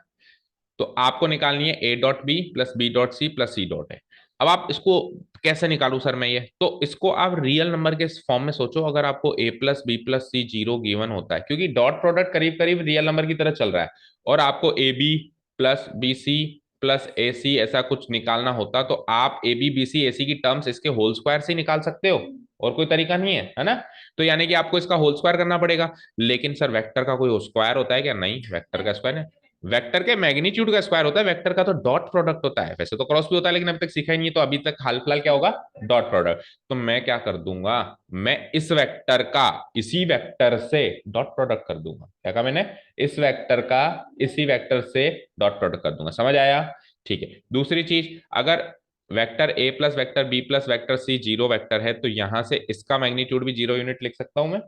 तो आपको निकालनी है A dot B plus B dot C plus C dot है। अब आप इसको कैसे निकालू सर मैं ये, तो इसको आप रियल नंबर के फॉर्म में सोचो। अगर आपको ए प्लस बी प्लस सी जीरो गिवन होता है, क्योंकि डॉट प्रोडक्ट करीब करीब रियल नंबर की तरह चल रहा है, और आपको A B plus B C plus A C ऐसा कुछ निकालना होता, तो आप ए बी बी सी ए सी की टर्म्स इसके होल स्क्वायर से निकाल सकते हो, और कोई तरीका नहीं है ना। तो यानी कि आपको इसका होल स्क्वायर करना पड़ेगा। लेकिन सर वेक्टर का कोई स्क्वायर होता है क्या? नहीं, वेक्टर का स्क्वायर है, वेक्टर के मैग्नीट्यूड का स्क्वायर होता है, वेक्टर का तो डॉट प्रोडक्ट होता है। वैसे तो क्रॉस भी होता है लेकिन अभी तक सीखा ही नहीं है, तो अभी तक हाल फिलहाल क्या होगा, डॉट प्रोडक्ट। तो मैं क्या कर दूंगा, मैं इस वेक्टर का इसी वेक्टर से डॉट प्रोडक्ट कर दूंगा। क्या कहा मैंने? इस वेक्टर का इसी वेक्टर से डॉट प्रोडक्ट कर दूंगा। समझ आया? ठीक है। दूसरी चीज, अगर vector A plus vector B plus vector C zero vector है, तो यहां से इसका मैग्नीट्यूड भी 0 यूनिट लिख सकता हूं मैं,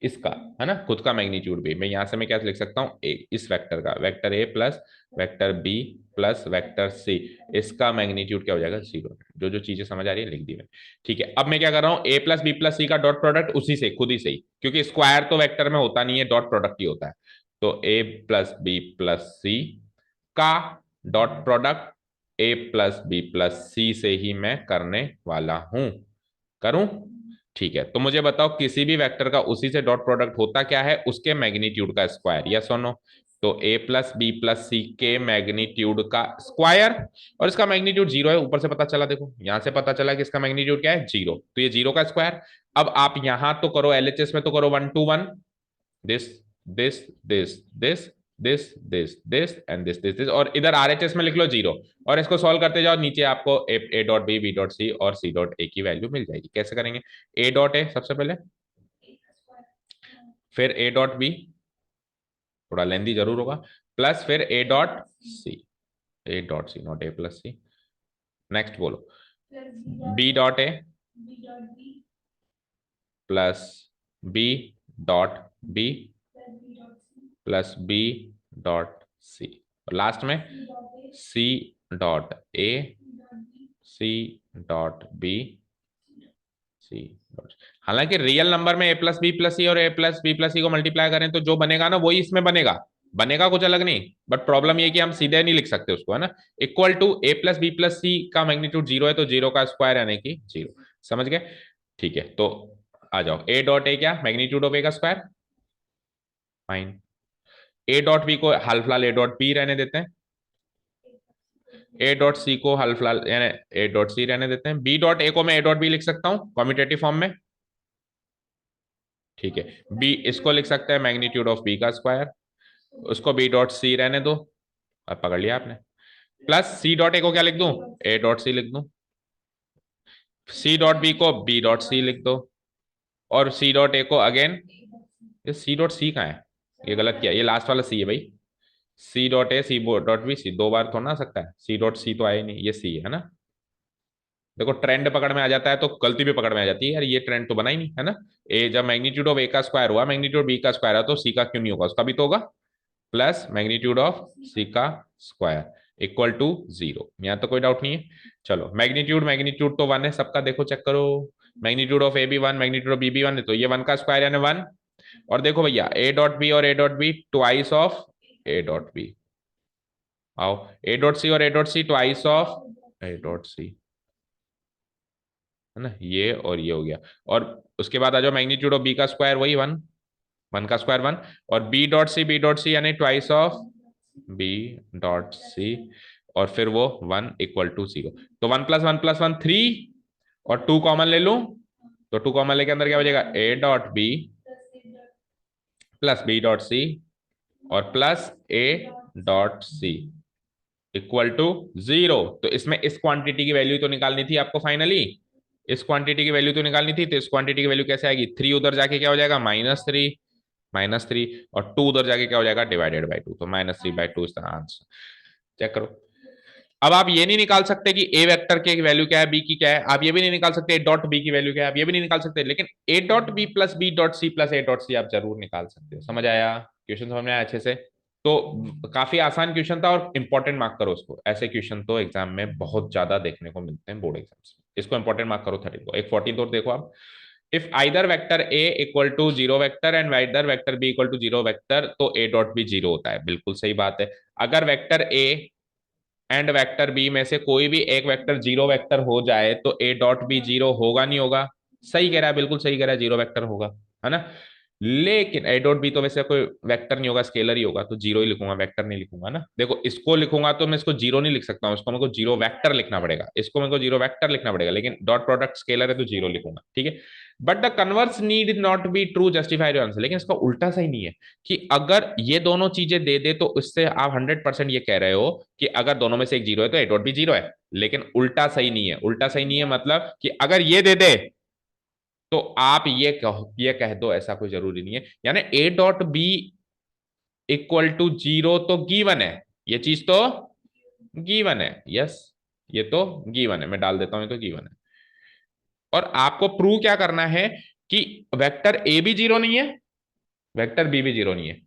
इसका, है ना, खुद का मैग्नीट्यूड भी। मैं यहां से मैं क्या लिख सकता हूँ, इस वेक्टर का, vector A plus vector B plus vector C, इसका मैग्नीट्यूड क्या हो जाएगा, 0। जो जो चीजें समझ आ रही है लिख दी मैंने। ठीक है, अब मैं क्या कर रहा हूँ, ए प्लस बी प्लस सी का डॉट प्रोडक्ट उसी से खुद ही से ही, क्योंकि स्क्वायर तो वेक्टर में होता नहीं है, डॉट प्रोडक्ट ही होता है। तो A plus B plus C का dot product A plus B plus C से ही मैं करने वाला हूं। करूं? ठीक है, तो मुझे बताओ किसी भी वेक्टर का उसी से डॉट प्रोडक्ट होता क्या है, उसके मैग्नीट्यूड का स्क्वायर, यस और नो? तो ए प्लस बी प्लस सी के मैग्नीट्यूड का स्क्वायर, और इसका मैग्नीट्यूड 0 है, ऊपर से पता चला, देखो यहां से पता चला कि इसका मैग्नीट्यूड क्या है, 0, तो ये 0 का स्क्वायर। अब आप यहां तो करो एलएचएस में, तो करो 1 to 1, this this this this this this this and this this this, और इधर आरएचएस में लिख लो 0, और इसको सॉल्व करते जाओ, नीचे आपको A dot B dot C और सी डॉट ए की वैल्यू मिल जाएगी। कैसे करेंगे? ए डॉट ए सबसे पहले, फिर ए डॉट बी, थोड़ा लेंदी जरूर होगा, प्लस फिर A dot C, A dot C not A plus C. Next बोलो, B dot A plus B dot B plus B dot C, और लास्ट में C dot A C dot B C dot. हालांकि real number में A plus B plus C और A plus B plus C को multiply करें तो जो बनेगा ना वही इसमें बनेगा, बनेगा कुछ अलग नहीं। बट प्रॉब्लम ये कि हम सीधे नहीं लिख सकते उसको, है ना। Equal to A plus B plus C का मैग्नीट्यूड 0 है, तो 0 का स्क्वायर यानी कि 0। समझ गए? ठीक है, तो आ जाओ, ए डॉट ए क्या, मैग्नीट्यूड ऑफ ए का square, fine. A dot B को हाल फिलहाल ए डॉट बी रहने देते हैं, ए डॉट सी को हाल फिलहाल यानी ए डॉट सी रहने देते हैं, बी डॉट ए को मैं ए डॉट बी लिख सकता हूं कॉम्यूटेटिव फॉर्म में, ठीक है। बी इसको लिख सकते हैं मैग्नीट्यूड ऑफ बी का स्क्वायर, उसको बी डॉट सी रहने दो, अब पकड़ लिया आपने, प्लस सी डॉट ए को क्या लिख दूं, ए डॉट सी लिख दूं, सी डॉट बी को बी डॉट सी लिख दो, और सी डॉट ए को अगेन, ये सी डॉट सी कहाँ है, ये गलत किया, ये लास्ट वाला सी है भाई, C dot A C dot B C, दो बार थोड़ा ना आ सकता है, सी डॉट सी तो आया ही नहीं, ये सी है ना। देखो ट्रेंड पकड़ में आ जाता है तो गलती भी पकड़ में आ जाती है, यार ये ट्रेंड तो बना ही नहीं है ना। ए जब मैग्नीट्यूड ऑफ ए का स्क्वायर हुआ, मैग्नीट्यूड बी का स्क्वायर है, तो सी का क्यों नहीं होगा, उसका भी तो होगा, प्लस मैग्नीट्यूड ऑफ सी का स्क्वायर इक्वल टू 0, यहाँ तो कोई डाउट नहीं है। चलो मैग्नीट्यूड मैग्नीट्यूड तो 1 है सबका, देखो चेक करो, magnitude of A B 1, magnitude of B भी 1 है, तो ये 1 का स्क्वायर यानी 1। और देखो भैया ए डॉट बी और A dot B twice of A dot B, आओ ए डॉट सी और A dot C twice of A dot C, है ना, ये और ये हो गया। और उसके बाद आ जाओ मैग्नीट्यूड ऑफ बी का स्क्वायर वही 1, 1 का स्क्वायर 1, और बी डॉट सी यानी twice of B dot C, और फिर वो 1 इक्वल टू 0, तो 1 + 1 + 1 3, और 2 कॉमन ले लूं, तो 2 कॉमन लेके अंदर क्या बचेगा, A dot B plus B dot C और plus A dot C equal to 0। तो इसमें इस क्वांटिटी की वैल्यू तो निकालनी थी आपको फाइनली, इस क्वांटिटी की वैल्यू तो निकालनी थी, तो इस क्वांटिटी की वैल्यू कैसे आएगी, 3 उधर जाके क्या हो जाएगा -3, -3, और 2 उधर जाके क्या हो जाएगा /2, तो -3/2 इसका आंसर। चेक करो, अब आप ये नहीं निकाल सकते कि ए वेक्टर की वैल्यू क्या है, बी की क्या है, आप ये भी नहीं निकाल सकते ए डॉट बी की वैल्यू क्या है, आप ये भी नहीं निकाल सकते, लेकिन A dot B plus B dot C plus A dot C आप जरूर निकाल सकते हो। समझ आया, क्वेश्चन समझ में आया अच्छे से, तो काफी आसान क्वेश्चन था, और इंपॉर्टेंट मार्क करो उसको, ऐसे क्वेश्चन तो एग्जाम में बहुत ज्यादा देखने को मिलते हैं बोर्ड एग्जाम्स में, इसको इंपॉर्टेंट मार्क करो 30 को। एक 14 और देखो आप, if either vector A equal to 0 vector and either vector B equal to 0 vector, तो ए डॉट बी 0 होता है, बिल्कुल सही बात है। अगर vector A and vector B में से कोई भी एक वेक्टर 0 वेक्टर हो जाए तो ए डॉट बी 0 होगा नहीं होगा, सही कह रहा है, बिल्कुल सही कह रहा है, 0 वेक्टर होगा, है ना। लेकिन ए डॉट बी तो वैसे कोई वेक्टर नहीं होगा, स्केलर ही होगा, तो 0 ही लिखूंगा, वेक्टर नहीं लिखूंगा ना। देखो इसको लिखूंगा तो मैं इसको 0 नहीं लिख सकता हूँ, इसको मेरे को 0 वेक्टर लिखना पड़ेगा, इसको मेरे को 0 वेक्टर लिखना पड़ेगा, लेकिन डॉट प्रोडक्ट स्केलर है तो 0 लिखूंगा, ठीक है। But the converse need not be true justify your answer, लेकिन इसका उल्टा सही नहीं है, कि अगर ये दोनों चीजें दे दे तो उससे आप 100% ये कह रहे हो कि अगर दोनों में से एक 0 है तो ए डॉट बी 0 है, लेकिन उल्टा सही नहीं है। उल्टा सही नहीं है मतलब कि अगर ये दे दे तो आप ये कह दो, ऐसा कोई जरूरी नहीं है, यानी A dot B equal to 0 तो गीवन है, ये चीज तो गीवन है, यस, ये तो गीवन है, मैं डाल देता हूं ये तो गीवन है। और आपको प्रूव क्या करना है कि वेक्टर ए भी 0 नहीं है, वेक्टर बी भी 0 नहीं है।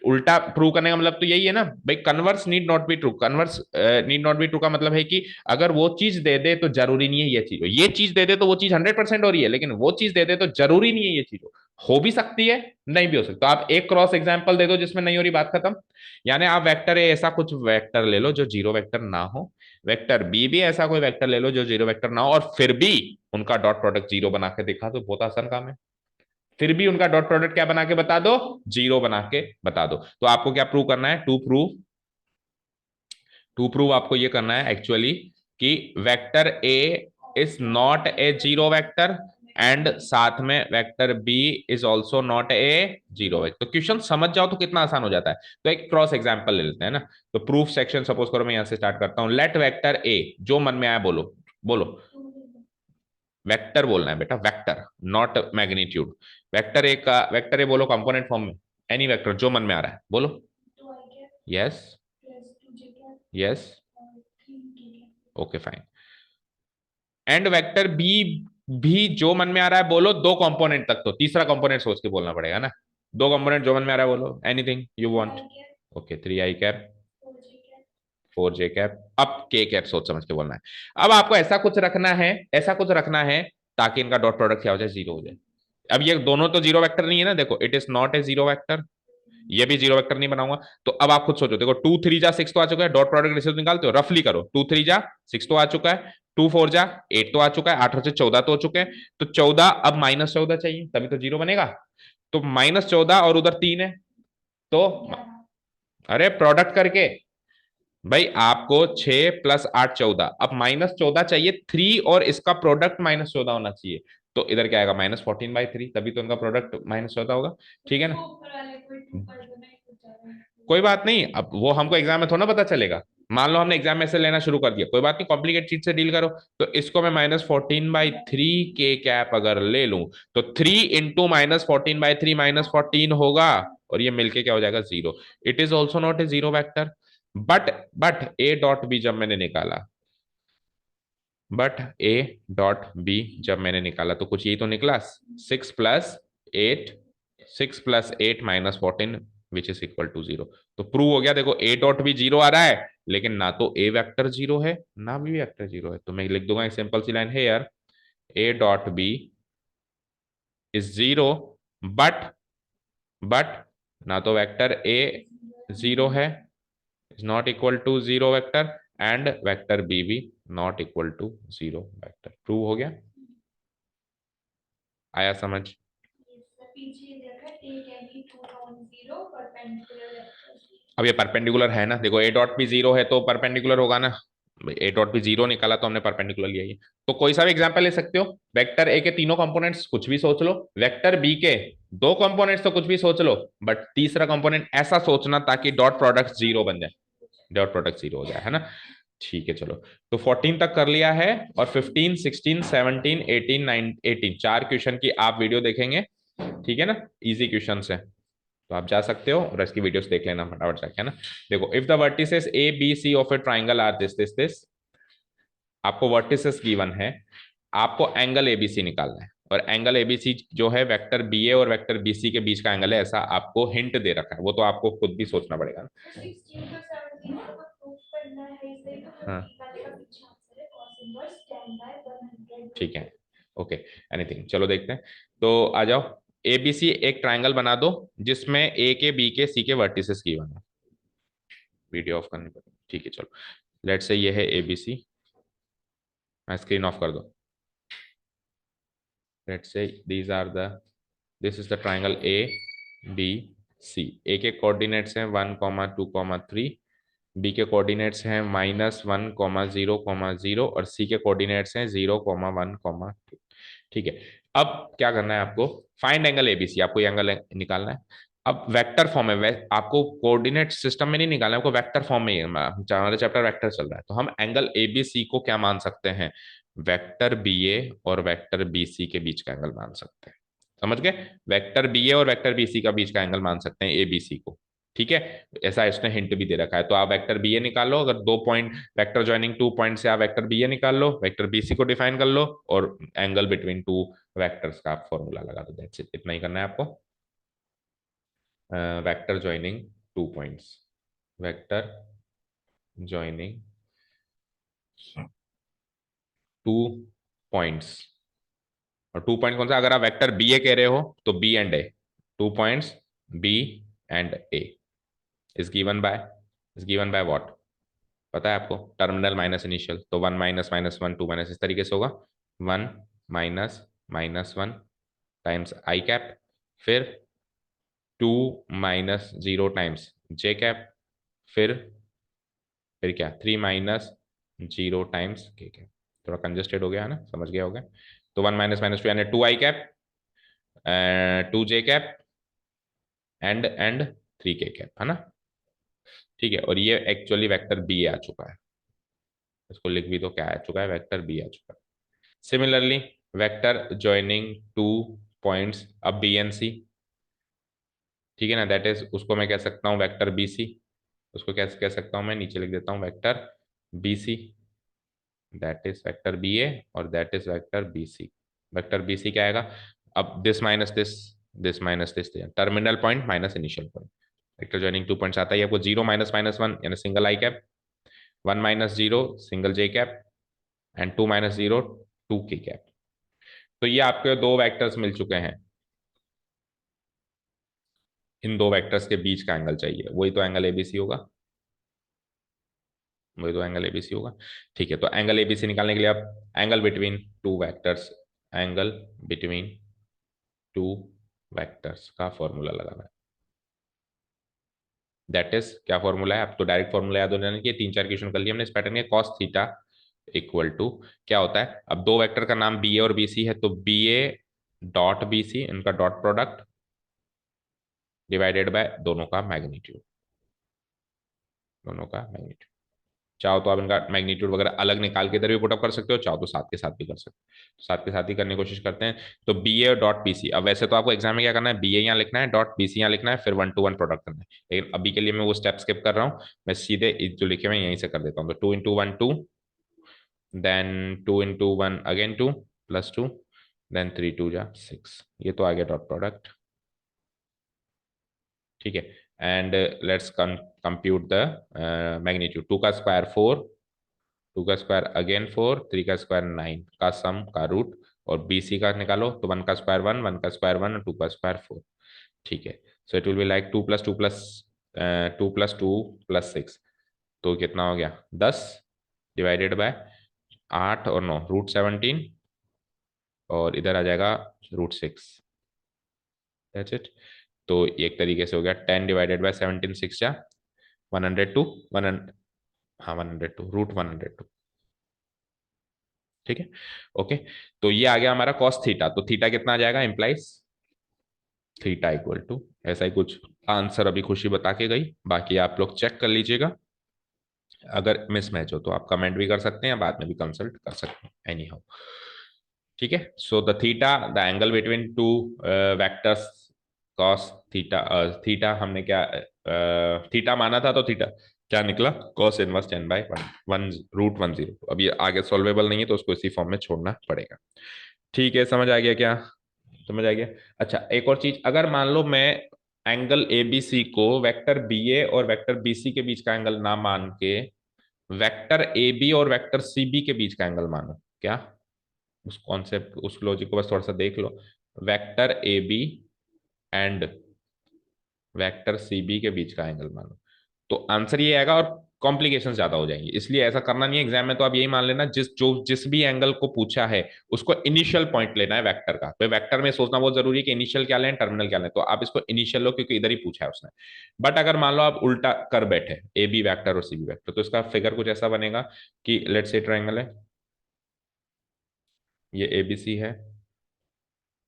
उल्टा प्रूव करने का मतलब तो यही है ना भाई, converse need not be true, converse need not be true का मतलब है कि अगर वो चीज दे दे तो जरूरी नहीं है ये चीज दे दे तो वो चीज 100% हो रही है, लेकिन वो चीज दे दे तो जरूरी नहीं है ये चीज हो भी सकती है, नहीं भी हो सकती। तो आप एक क्रॉस एग्जांपल दे दो जिसमें नहीं हो रही, बात खत्म। यानी आप वेक्टर ए ऐसा कुछ वेक्टर ले लो जो 0 वेक्टर ना हो, वेक्टर बी भी ऐसा कोई वेक्टर ले लो जो 0 वेक्टर ना हो, और फिर भी उनका डॉट प्रोडक्ट 0 बना के दिखा दो, बहुत आसान काम है। फिर भी उनका डॉट प्रोडक्ट क्या बना के बता दो, 0 बना के बता दो। तो आपको क्या प्रूव करना है, टू प्रूव आपको ये करना है एक्चुअली कि vector A is not a 0 vector and साथ में vector B is also not a 0 vector. तो क्वेश्चन समझ जाओ तो कितना आसान हो जाता है। तो एक क्रॉस एग्जांपल ले लेते हैं ना, तो प्रूफ सेक्शन सपोज करो मैं यहां से स्टार्ट करता हूं, लेट वेक्टर ए, जो मन में आया बोलो, बोलो, वेक्टर बोलना है बेटा, vector not magnitude. Vector A बोलो कंपोनेंट फॉर्म में, एनी वेक्टर जो मन में आ रहा है बोलो, yes yes, okay fine. And vector B भी जो मन में आ रहा है बोलो, दो कंपोनेंट तक, तो तीसरा कंपोनेंट सोच के बोलना पड़ेगा ना। दो कंपोनेंट जो मन में आ रहा है बोलो, anything you want, okay 3i cap 4j cap, अब k कैप सोच समझ के बोलना है। अब आपको ऐसा कुछ रखना है, ऐसा कुछ रखना है ताकि इनका डॉट प्रोडक्ट क्या हो जाए, 0 हो जाए। अब ये दोनों तो 0 वेक्टर नहीं है ना, देखो it is not a 0 vector, ये भी 0 वेक्टर नहीं बनाऊंगा। तो अब आप खुद सोचो, देखो 2 3 जा 6 तो आ चुका है, डॉट प्रोडक्ट रिजल्ट निकालते हो, रफली करो, 2 3 जा 6 तो आ चुका है, 2 4 जा 8 तो आ चुका है, 8 और 14 तो हो चुके हैं, तो 14, अब -14 चाहिए तभी तो 0 बनेगा, तो -14 और उधर 3 है, तो अरे प्रोडक्ट करके भाई, आपको 6 प्लस 8 14, अब -14 चाहिए 3, और इसका प्रोडक्ट -14 होना चाहिए। तो इधर क्या आएगा, -14/3, तभी तो इनका प्रोडक्ट -14 होगा। ठीक है ना। कोई बात नहीं, अब वो हमको एग्जाम में थोड़ा ना पता चलेगा। मान लो हमने एग्जाम में से लेना शुरू कर दिया, कोई बात नहीं, कॉम्प्लिकेट चीज से डील करो। तो इसको मैं -14/3 के कैप अगर ले लूं, तो 3 × -14/3 -14 होगा, और ये मिलके क्या हो जाएगा, 0। It is also not a zero vector. But A dot B जब मैंने निकाला, बट ए डॉट बी जब मैंने निकाला, तो कुछ यही तो निकला, 6 + 8, 6 + 8 -14, विच इज इक्वल टू 0। तो प्रूव हो गया। देखो ए डॉट बी 0 आ रहा है, लेकिन ना तो ए वेक्टर 0 है, ना बी वेक्टर 0 है। तो मैं लिख दूंगा एक सिंपल सी लाइन है यार, A dot B is 0, but but ना तो वेक्टर ए 0 है, is not equal to 0 vector, and vector B भी not equal to 0 vector. Prove हो गया। आया समझ। अब ये परपेंडिकुलर है ना, देखो ए डॉट भी 0 है तो परपेंडिकुलर होगा ना। ए डॉट भी 0 निकाला तो हमने परपेंडिकुलर लिया ये। तो कोई सा भी एग्जांपल ले सकते हो। वेक्टर ए के तीनों कंपोनेंट्स कुछ भी सोच लो, वेक्टर बी के दो कंपोनेंट्स तो कुछ भी सोच लो, बट तीसरा कंपोनेंट ऐसा सोचना ताकि डॉट प्रोडक्ट 0 बन जाए, डॉट प्रोडक्ट 0 हो जाए, है ना। ठीक है चलो। तो 14 तक कर लिया है, और 15 16 17 18 9 18 चार क्वेश्चन की आप वीडियो देखेंगे। ठीक है ना, इजी क्वेश्चन है। तो आप जा सकते हो और इसकी वीडियोस देख लेना फटाफट जाके, है ना। देखो, if the vertices A B C of a triangle are this this this, आपको वर्टिसेस गिवन है, आपको एंगल एबीसी निकालना है, और एंगल एबीसी जो है वेक्टर बी ए और वेक्टर बी सी के बीच का एंगल है, ऐसा आपको हिंट दे रखा है, वो तो आपको खुद भी सोचना पड़ेगा ना। हाँ ठीक है, ओके, एनीथिंग, चलो देखते हैं। तो आ जाओ, ए बी सी एक ट्राइंगल बना दो जिसमें ए के बी के सी के वर्टिसेस गिवन है। वीडियो ऑफ करनी पड़ेगी, ठीक है चलो। लेट्स से ये है A B C, screen off कर दो। Let's say these are the, this is the triangle A B C. ए के कोऑर्डिनेट्स हैं 1, 2, 3, बी के कोऑर्डिनेट्स हैं -1, 0, 0 और सी के कोऑर्डिनेट्स हैं 0, 1, 2। ठीक है। अब क्या करना है आपको, फाइंड एंगल एबीसी, आपको ये एंगल निकालना है। अब वेक्टर फॉर्म में, आपको कोऑर्डिनेट सिस्टम में नहीं निकालना है, आपको वेक्टर फॉर्म में ही, हमारा चैप्टर वेक्टर चल रहा है, तो हम एंगल एबीसी को क्या मान सकते हैं, वेक्टर बी ए और वेक्टर बी सी के बीच का एंगल मान सकते हैं। समझ गए, वेक्टर बी ए और वेक्टर बी सी का बीच का एंगल मान सकते हैं ए बी सी को। ठीक है, ऐसा इसने हिंट भी दे रखा है। तो आप वेक्टर बी ए निकाल लो, अगर दो पॉइंट वेक्टर ज्वाइनिंग 2 पॉइंट से आप वेक्टर बी ए निकाल लो, वेक्टर बी सी को डिफाइन कर लो, और एंगल बिटवीन टू वेक्टर्स का आप फॉर्मूला लगा दो। दैट्स इट, इतना ही करना है आपको। Vector joining 2 points, vector joining 2 points, और 2 पॉइंट कौन सा, अगर आप वेक्टर बी ए कह रहे हो तो B and A, 2 points B and A is given by, is given by what, पता है आपको, टर्मिनल माइनस इनिशियल, तो 1 - -1 2 माइनस, इस तरीके से होगा, 1 - -1 टाइम्स आई कैप, फिर 2 - 0 टाइम्स जे कैप, फिर फिर क्या, 3 - 0 टाइम्स के कैप। थोड़ा कंजेस्टेड हो गया है ना, समझ गया होगा। तो 1 - -2 यानी 2 I cap, 2 J cap, and 3 K cap, है ना। ठीक है, और ये एक्चुअली वेक्टर बी आ चुका है, इसको लिख भी तो, क्या आ चुका है, वेक्टर बी आ चुका है। सिमिलरली वेक्टर ज्वाइनिंग 2 पॉइंट्स, अब बी एंड सी, ठीक है ना, दैट इज, उसको मैं कह सकता हूँ वेक्टर बी सी, उसको कैसे कह सकता हूँ, मैं नीचे लिख देता हूँ vector B C, that is vector B A और that is vector B C. Vector B C क्या आएगा, अब this minus this, this minus this, terminal point minus initial point. Vector joining 2 points आता है आपको, 0 - -1 यानी single I cap, 1 - 0 single J cap, and 2 - 0 2 के cap. तो ये आपके दो वेक्टर्स मिल चुके हैं, इन दो वेक्टर्स के बीच का एंगल चाहिए, वही तो एंगल एबीसी होगा, वही तो एंगल एबीसी होगा। ठीक है, तो एंगल एबीसी निकालने के लिए आप angle between two vectors, angle between two vectors का फॉर्मूला लगाना है। दैट इज क्या फॉर्मूला है, अब तो डायरेक्ट फॉर्मूला याद हो जाना चाहिए, 3-4 क्वेश्चन कर लिए हमने इस पैटर्न के। कॉस थीटा इक्वल टू क्या होता है, अब दो वेक्टर का नाम बी ए और बी सी है, तो B A dot B C, इनका डॉट प्रोडक्ट डिवाइडेड बाय दोनों का मैग्नीट्यूड, दोनों का मैग्नीट्यूड। चाहो तो आप इनका मैग्नीट्यूड वगैरह अलग निकाल के इधर भी पुटअप कर सकते हो, चाहो तो साथ के साथ भी कर सकते हो, तो साथ के साथ ही करने की कोशिश करते हैं। तो B A dot B C, अब वैसे तो आपको एग्जाम में क्या करना है, बी ए यहाँ लिखना है, डॉट बी सी यहाँ लिखना है, फिर 1 to 1 प्रोडक्ट करना है, लेकिन अभी के लिए मैं वो स्टेप स्किप कर रहा हूँ, मैं सीधे जो लिखे हुए यहीं से कर देता हूँ। तो 2 into 1 2, then 2 into 1 again 2 plus 2, then 3 2 6, ये तो आ गया डॉट प्रोडक्ट। ठीक है, and let's compute the magnitude, 2 का स्क्वायर 4, 2 का स्क्वायर अगेन 4, 3 का स्क्वायर 9 का सम का रूट, और बीसी का निकालो तो 1 का स्क्वायर 1, 1 का स्क्वायर 1 और 2 का स्क्वायर 4। ठीक है, सो इट विल बी लाइक 2 + 2 + 6, तो कितना हो गया 10 डिवाइडेड बाय 8 और 9 √17, और इधर आ जाएगा √6, दैट्स इट। तो एक तरीके से हो गया 10 डिवाइडेड बाय 17, 6 जा 102, 100, हाँ 102 √102। ठीक है, ओके। तो ये आ गया हमारा कॉस थीटा, तो थीटा कितना आ जाएगा, इंप्लाइज थीटा इक्वल टू ऐसा ही कुछ आंसर अभी खुशी बता के गई, बाकी आप लोग चेक कर लीजिएगा, अगर मिसमैच हो तो आप कमेंट भी कर सकते हैं या बाद में भी कंसल्ट कर सकते हैं, एनी हाउ। ठीक है, so the theta the angle between two vectors cos theta, theta हमने क्या थीटा माना था, तो थीटा क्या निकला, कॉस इनवर्स 10/1 1 √10। अब ये आगे सॉल्वेबल नहीं है तो उसको इसी फॉर्म में छोड़ना पड़ेगा। ठीक है, समझ आ गया क्या, समझ आ गया। अच्छा, एक और चीज, अगर मान लो मैं एंगल ए बी सी को वेक्टर बी ए और वेक्टर बी सी के बीच का एंगल ना मान के वेक्टर ए बी और वेक्टर सी बी के बीच का एंगल मानो, क्या, उस कॉन्सेप्ट उस लॉजिक को बस थोड़ा सा देख लो, vector A B and vector C B के बीच का एंगल मानो, तो आंसर ये आएगा, और कॉम्प्लिकेशन ज्यादा हो जाएंगी, इसलिए ऐसा करना नहीं है एग्जाम में। तो आप यही मान लेना, जिस भी एंगल को पूछा है उसको इनिशियल पॉइंट लेना है वेक्टर का, तो वेक्टर में सोचना बहुत जरूरी है कि इनिशियल क्या लें टर्मिनल क्या लें, तो आप इसको इनिशियल लो क्योंकि इधर ही पूछा है उसने। बट अगर मान लो आप उल्टा कर बैठे ए बी वैक्टर और सी बी वैक्टर, तो इसका फिगर कुछ ऐसा बनेगा कि लेट्स से ट्राइंगल है, ये ए बी सी है,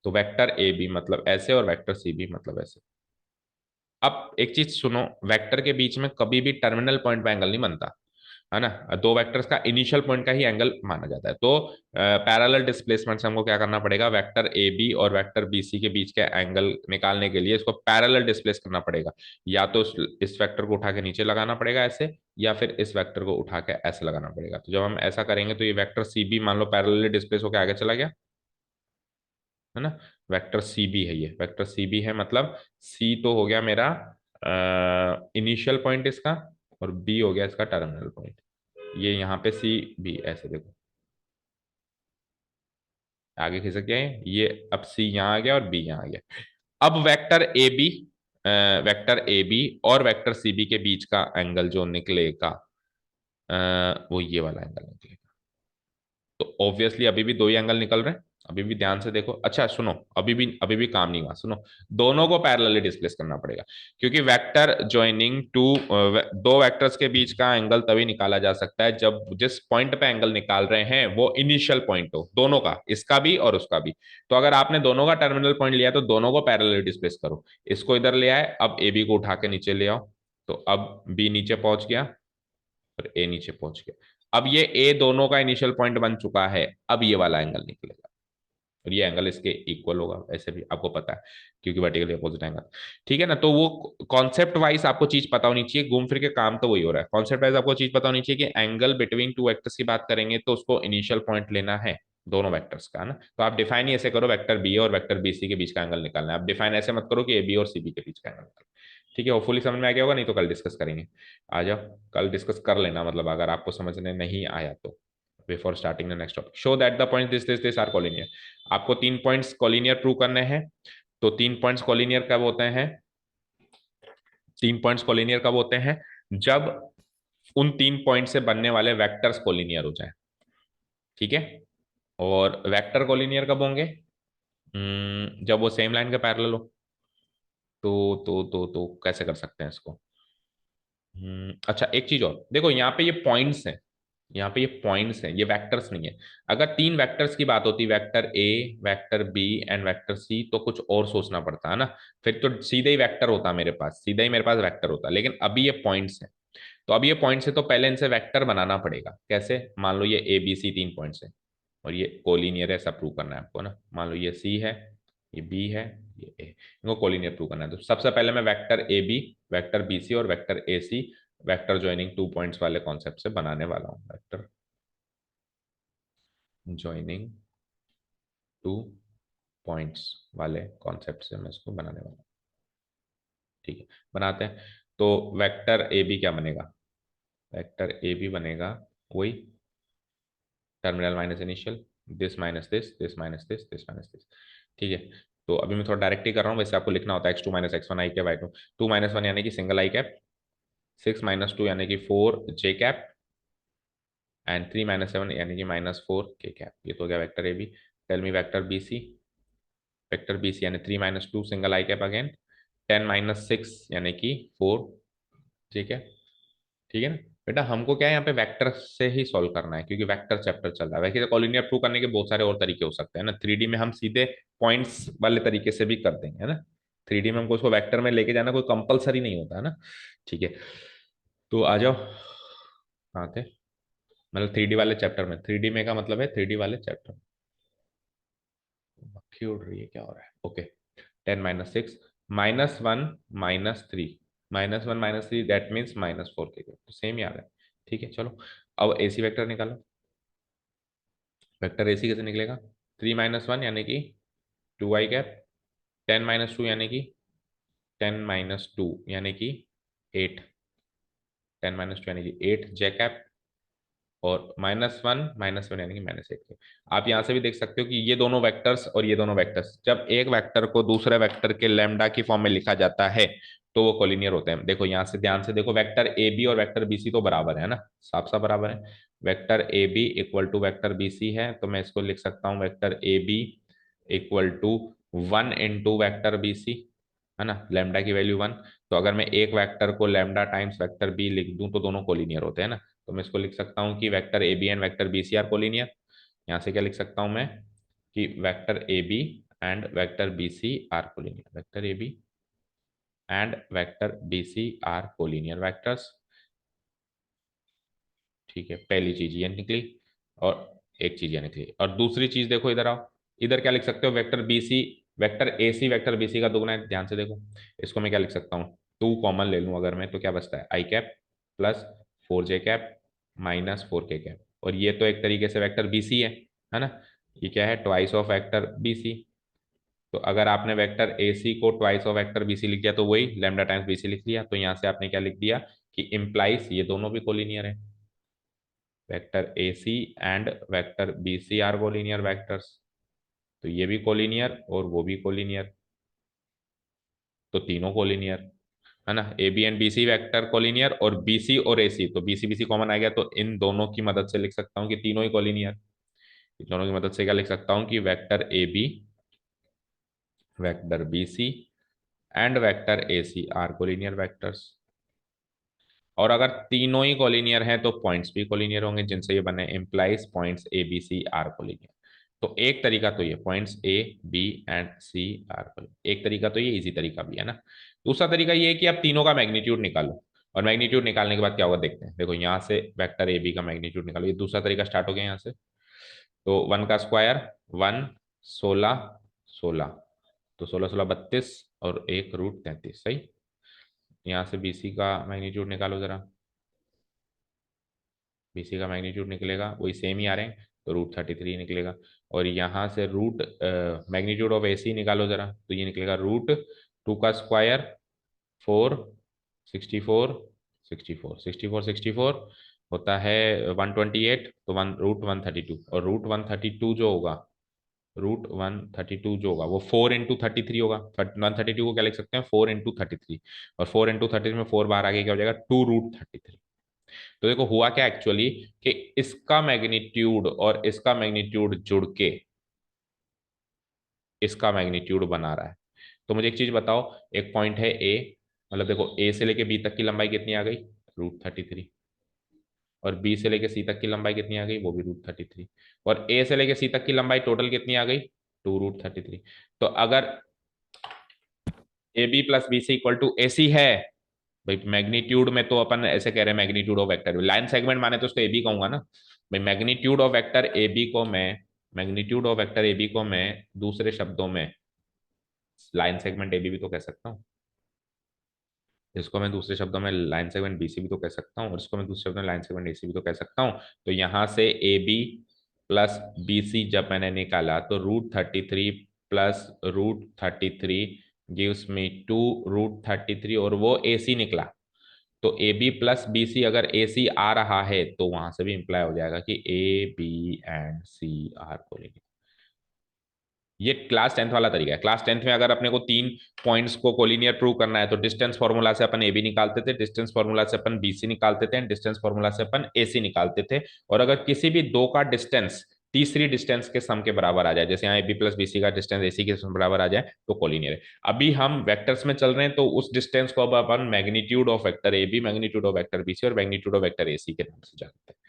तो वेक्टर ए बी मतलब ऐसे और वेक्टर सी बी मतलब ऐसे। अब एक चीज सुनो, वेक्टर के बीच में कभी भी टर्मिनल पॉइंट पे एंगल नहीं बनता है ना, दो वेक्टर्स का इनिशियल पॉइंट का ही एंगल माना जाता है। तो पैरेलल डिस्प्लेसमेंट से हमको क्या करना पड़ेगा, वेक्टर ए बी और वेक्टर बी सी के बीच के एंगल निकालने के लिए इसको पैरेलल डिस्प्लेस करना पड़ेगा, या तो इस वेक्टर को उठा के नीचे लगाना पड़ेगा ऐसे, या फिर इस वेक्टर को उठा के ऐसे लगाना पड़ेगा। तो जब हम ऐसा करेंगे तो ये वेक्टर सी बी मान लो पैरेलल डिस्प्लेस होकर आगे चला गया, है ना, वेक्टर सी बी है, ये वेक्टर सी बी है, मतलब सी तो हो गया मेरा इनिशियल पॉइंट इसका, और बी हो गया इसका टर्मिनल पॉइंट, ये यहाँ पे सी बी ऐसे देखो आगे खिसक गया है ये, अब सी यहाँ आ गया और बी यहाँ आ गया। अब वेक्टर ए बी और वेक्टर सी बी के बीच का एंगल जो निकलेगा वो ये वाला एंगल निकलेगा। तो ऑब्वियसली अभी भी दो ही एंगल निकल रहे हैं, अभी भी ध्यान से देखो, अच्छा सुनो, अभी भी काम नहीं हुआ, सुनो, दोनों को पैरेलली डिस्प्लेस करना पड़ेगा, क्योंकि वेक्टर ज्वाइनिंग टू दो वेक्टर्स के बीच का एंगल तभी निकाला जा सकता है जब जिस पॉइंट पे एंगल निकाल रहे हैं वो इनिशियल पॉइंट हो दोनों का, इसका भी और उसका भी। तो अगर आपने दोनों का टर्मिनल पॉइंट लिया तो दोनों को पैरेलली डिस्प्लेस करो, इसको इधर ले आए, अब ए बी को उठा के नीचे ले आओ, तो अब बी नीचे पहुंच गया और ए नीचे पहुंच गया। अब ये ए दोनों का इनिशियल पॉइंट बन चुका है, अब ये वाला एंगल निकलेगा, और ये एंगल इसके इक्वल होगा, ऐसे भी आपको पता है क्योंकि वर्टिकली अपोजिट एंगल। ठीक है ना, तो वो कॉन्सेप्ट वाइज आपको चीज पता होनी चाहिए, घूम फिर के काम तो वही हो रहा है, कॉन्सेप्ट वाइज आपको चीज पता होनी चाहिए कि एंगल बिटवीन टू वेक्टर्स की बात करेंगे तो उसको इनिशियल पॉइंट लेना है दोनों वेक्टर्स का ना। तो आप डिफाइन ही ऐसे करो, वेक्टर बी और वेक्टर बी सी के बीच का एंगल निकालना है, आप डिफाइन ऐसे मत करो कि ए बी और सी बी के बीच का एंगल निकालना। ठीक है, होपफुली समझ में आ गया होगा, नहीं तो कल डिस्कस करेंगे, आ जाओ कल डिस्कस कर लेना, मतलब अगर आपको समझने नहीं आया तो before starting the next topic. Show that the point this are collinear, आपको 3 पॉइंट्स कोलिनियर प्रूव करने हैं। तो 3 पॉइंट्स कोलिनियर कब होते हैं, 3 पॉइंट्स कोलिनियर कब होते हैं, जब उन 3 पॉइंट से बनने वाले वेक्टर्स कोलिनियर हो जाए। ठीक है, और वेक्टर कोलिनियर कब होंगे, जब वो सेम लाइन के पैरेलल हो। तो कैसे कर सकते हैं इसको, अच्छा एक चीज और देखो, यहाँ पे ये पॉइंट्स हैं, यहाँ पे ये पॉइंट्स हैं, ये वेक्टर्स नहीं है। अगर तीन वेक्टर्स की बात होती, vector A, vector B and vector C, तो कुछ और सोचना पड़ता है ना, फिर तो सीधे ही वेक्टर होता मेरे पास, सीधा ही मेरे पास वेक्टर होता। लेकिन अभी ये पॉइंट्स हैं, तो अभी ये पॉइंट्स है तो पहले इनसे वेक्टर बनाना पड़ेगा। कैसे? मान लो ये ए बी सी तीन पॉइंट्स है और ये कोलिनियर है, सब प्रूव करना है आपको ना। मान लो ये सी है, ये बी है, ये ए, इनको कोलिनियर प्रूव करना है। तो सबसे पहले मैं vector A B, vector B C और vector A C vector joining two points वाले कॉन्सेप्ट से बनाने वाला हूँ। वेक्टर ज्वाइनिंग टू पॉइंट्स वाले कॉन्सेप्ट से मैं इसको बनाने वाला हूँ। ठीक है, बनाते हैं। तो वेक्टर ए बी क्या बनेगा? वेक्टर ए बी बनेगा वही terminal minus initial, this minus this, this minus this, this minus this. ठीक है, तो अभी मैं थोड़ा डायरेक्ट ही कर रहा हूँ, वैसे आपको लिखना होता है X two minus X one I cap I two. Two minus one यानी कि single I cap, six minus two यानी कि four J cap, and three minus seven यानी कि माइनस फोर के कैप। ये तो हो गया vector A B. Tell me vector B C. Vector B C यानी three minus two single I cap again, ten minus six यानी कि फोर जे कैप। ठीक है ना बेटा, हमको क्या है यहाँ पे वेक्टर से ही सॉल्व करना है, क्योंकि वेक्टर चैप्टर चल रहा है। वैसे कॉलिनियर प्रूव करने के बहुत सारे और तरीके हो सकते हैं ना, थ्री डी में हम सीधे पॉइंट्स वाले तरीके से भी कर देंगे, है ना। थ्री डी में हमको उसको वेक्टर में लेके जाना कोई कंपलसरी नहीं होता है ना। ठीक है, तो आ जाओ, कहाँ थे? मतलब थ्री डी वाले चैप्टर में, थ्री डी में का मतलब है थ्री डी वाले चैप्टर। मक्खी उड़ रही है, क्या हो रहा है? Okay, ten minus six, minus one, minus three, minus one minus three that means minus four के, तो सेम ही आ रहा है। ठीक है, चलो अब एसी वेक्टर निकालो। वेक्टर एसी कैसे निकलेगा? थ्री माइनस वन यानी कि two I cap, ten minus two यानी कि टेन माइनस टू यानी कि एट, टेन माइनस टू यानी कि एट जे कैप, और माइनस वन यानी कि माइनस एट के। आप यहां से भी देख सकते हो कि ये दोनों वेक्टर्स और ये दोनों वेक्टर्स, जब एक वेक्टर को दूसरे वेक्टर के लेमडा की फॉर्म में लिखा जाता है तो वो कोलिनियर होते हैं। देखो यहां से ध्यान से देखो, वेक्टर ए बी और वेक्टर बी सी तो बराबर है ना, साफ साफ बराबर है। Vector A B equal to vector B C है, तो मैं इसको लिख सकता हूँ vector A B equal to one into vector B C, है ना, लेमडा की वैल्यू वन। तो अगर मैं एक वेक्टर को लेमडा टाइम्स वेक्टर बी लिख दूं तो दोनों कोलिनियर होते हैं ना। तो मैं इसको लिख सकता हूँ कि vector A B and vector B C are collinear. यहाँ से क्या लिख सकता हूँ मैं कि vector A B and vector B C are collinear, vector A B and vector B C are collinear vectors. ठीक है, पहली चीज ये निकली, और एक चीज ये निकली। और दूसरी चीज देखो, इधर आओ, इधर क्या लिख सकते हो? Vector B C, vector A C vector B C का दोगुना है, ध्यान से देखो। इसको मैं क्या लिख सकता हूँ? टू कॉमन ले लूँ अगर मैं, तो क्या बचता है? आई cap plus four J cap minus four के कैप। और ये तो एक तरीके से वेक्टर बी सी है ना। ये क्या है? Twice of vector B C. तो अगर आपने वेक्टर ए सी को twice of vector B C लिख दिया तो वही लेमडा टाइम्स बी सी लिख लिया। तो यहाँ से आपने क्या लिख दिया कि इम्प्लाइज ये दोनों भी कोलिनियर है, vector A C and vector B C are collinear vectors. तो ये भी कोलिनियर और वो भी कोलिनियर, तो तीनों कोलिनियर, है ना। A B and B C vector collinear, और बी सी और ए सी, तो बी सी कॉमन आ गया, तो इन दोनों की मदद से लिख सकता हूँ कि तीनों ही कोलिनियर। इन दोनों की मदद से क्या लिख सकता हूँ कि vector A B, vector B C and vector A C are collinear vectors. और अगर तीनों ही कोलिनियर हैं तो पॉइंट्स भी कोलिनियर होंगे, जिनसे ये बने implies points A B C are collinear. तो एक तरीका तो ये points A B and C are collinear, एक तरीका तो ये इजी तरीका भी है ना। दूसरा तरीका ये है कि आप तीनों का मैग्नीट्यूड निकालो, और मैग्नीट्यूड निकालने के बाद क्या होगा देखते हैं। देखो यहाँ से वेक्टर ए बी का मैग्नीट्यूड निकालो, ये दूसरा तरीका स्टार्ट हो गया यहाँ से। तो वन का स्क्वायर वन, सोलह, सोलह, तो सोलह सोलह बत्तीस, और एक रूट तैंतीस, सही। यहाँ से बीसी का मैग्नीट्यूड निकालो जरा, बीसी का मैग्नीट्यूड निकलेगा वही सेम ही आ रहे हैं, तो रूट थर्टी थ्री निकलेगा। और यहाँ से रूट मैग्नीट्यूड ऑफ एसी निकालो जरा, तो ये निकलेगा रूट टू का square four, sixty four, sixty four, sixty four, sixty four होता है वन ट्वेंटी एट, तो one root one thirty two, और रूट वन थर्टी टू जो होगा, रूट वन थर्टी टू जो होगा वो फोर इंटू थर्टी थ्री होगा। वन थर्टी टू को क्या लिख सकते हैं? फोर इंटू थर्टी थ्री, और फोर इंटू थर्टी थ्री में फोर बाहर आगे क्या हो जाएगा? Two root thirty three. तो देखो हुआ क्या एक्चुअली, कि इसका मैग्नीट्यूड और इसका मैग्नीट्यूड जुड़ के इसका मैग्नीट्यूड बना रहा है। तो मुझे एक चीज बताओ, एक पॉइंट है ए, मतलब देखो ए से लेके बी तक की लंबाई कितनी आ गई? √33। और बी से लेके सी तक की लंबाई कितनी आ गई, वो भी √33। और ए से लेके सी तक की लंबाई टोटल कितनी आ गई, 2√33। तो अगर A B plus B C equal to A C है, भाई मैग्नीट्यूड में तो अपन ऐसे कह रहे हैं magnitude of vector, line segment माने तो उसको ए बी कहूंगा ना। भाई magnitude of vector A B को मैं, magnitude of vector A B को मैं दूसरे शब्दों में लाइन सेगमेंट ए बी भी तो कह सकता हूँ। इसको मैं दूसरे शब्दों में लाइन सेगमेंट बी सी भी तो कह सकता हूँ, और इसको मैं दूसरे शब्दों में लाइन सेगमेंट ए सी भी तो कह सकता हूँ। तो यहाँ से A B plus B C जब मैंने निकाला तो √33 प्लस √33 गिव्स मी 2√33, और वो ए सी निकला। तो A B plus B C अगर ए सी आ रहा है तो वहां से भी इंप्लाई हो जाएगा कि A B and C are collinear. ये क्लास 10th वाला तरीका है। क्लास 10th में अगर अपने को 3 पॉइंट्स को कोलिनियर प्रूव करना है तो डिस्टेंस फॉर्मूला से अपन ए बी निकालते थे, डिस्टेंस फॉर्मूला से अपन बी सी निकालते थे, डिस्टेंस फॉर्मूला से अपन ए सी निकालते थे। और अगर किसी भी दो का डिस्टेंस तीसरी डिस्टेंस के सम के बराबर आ जाए, जैसे यहाँ A B plus B C का डिस्टेंस ए सी के बराबर आ जाए, तो कोलिनियर है। अभी हम वेक्टर्स में चल रहे हैं तो उस डिस्टेंस को अब अपन magnitude of vector A B, magnitude of vector B C और magnitude of vector A C के नाम से जानते हैं।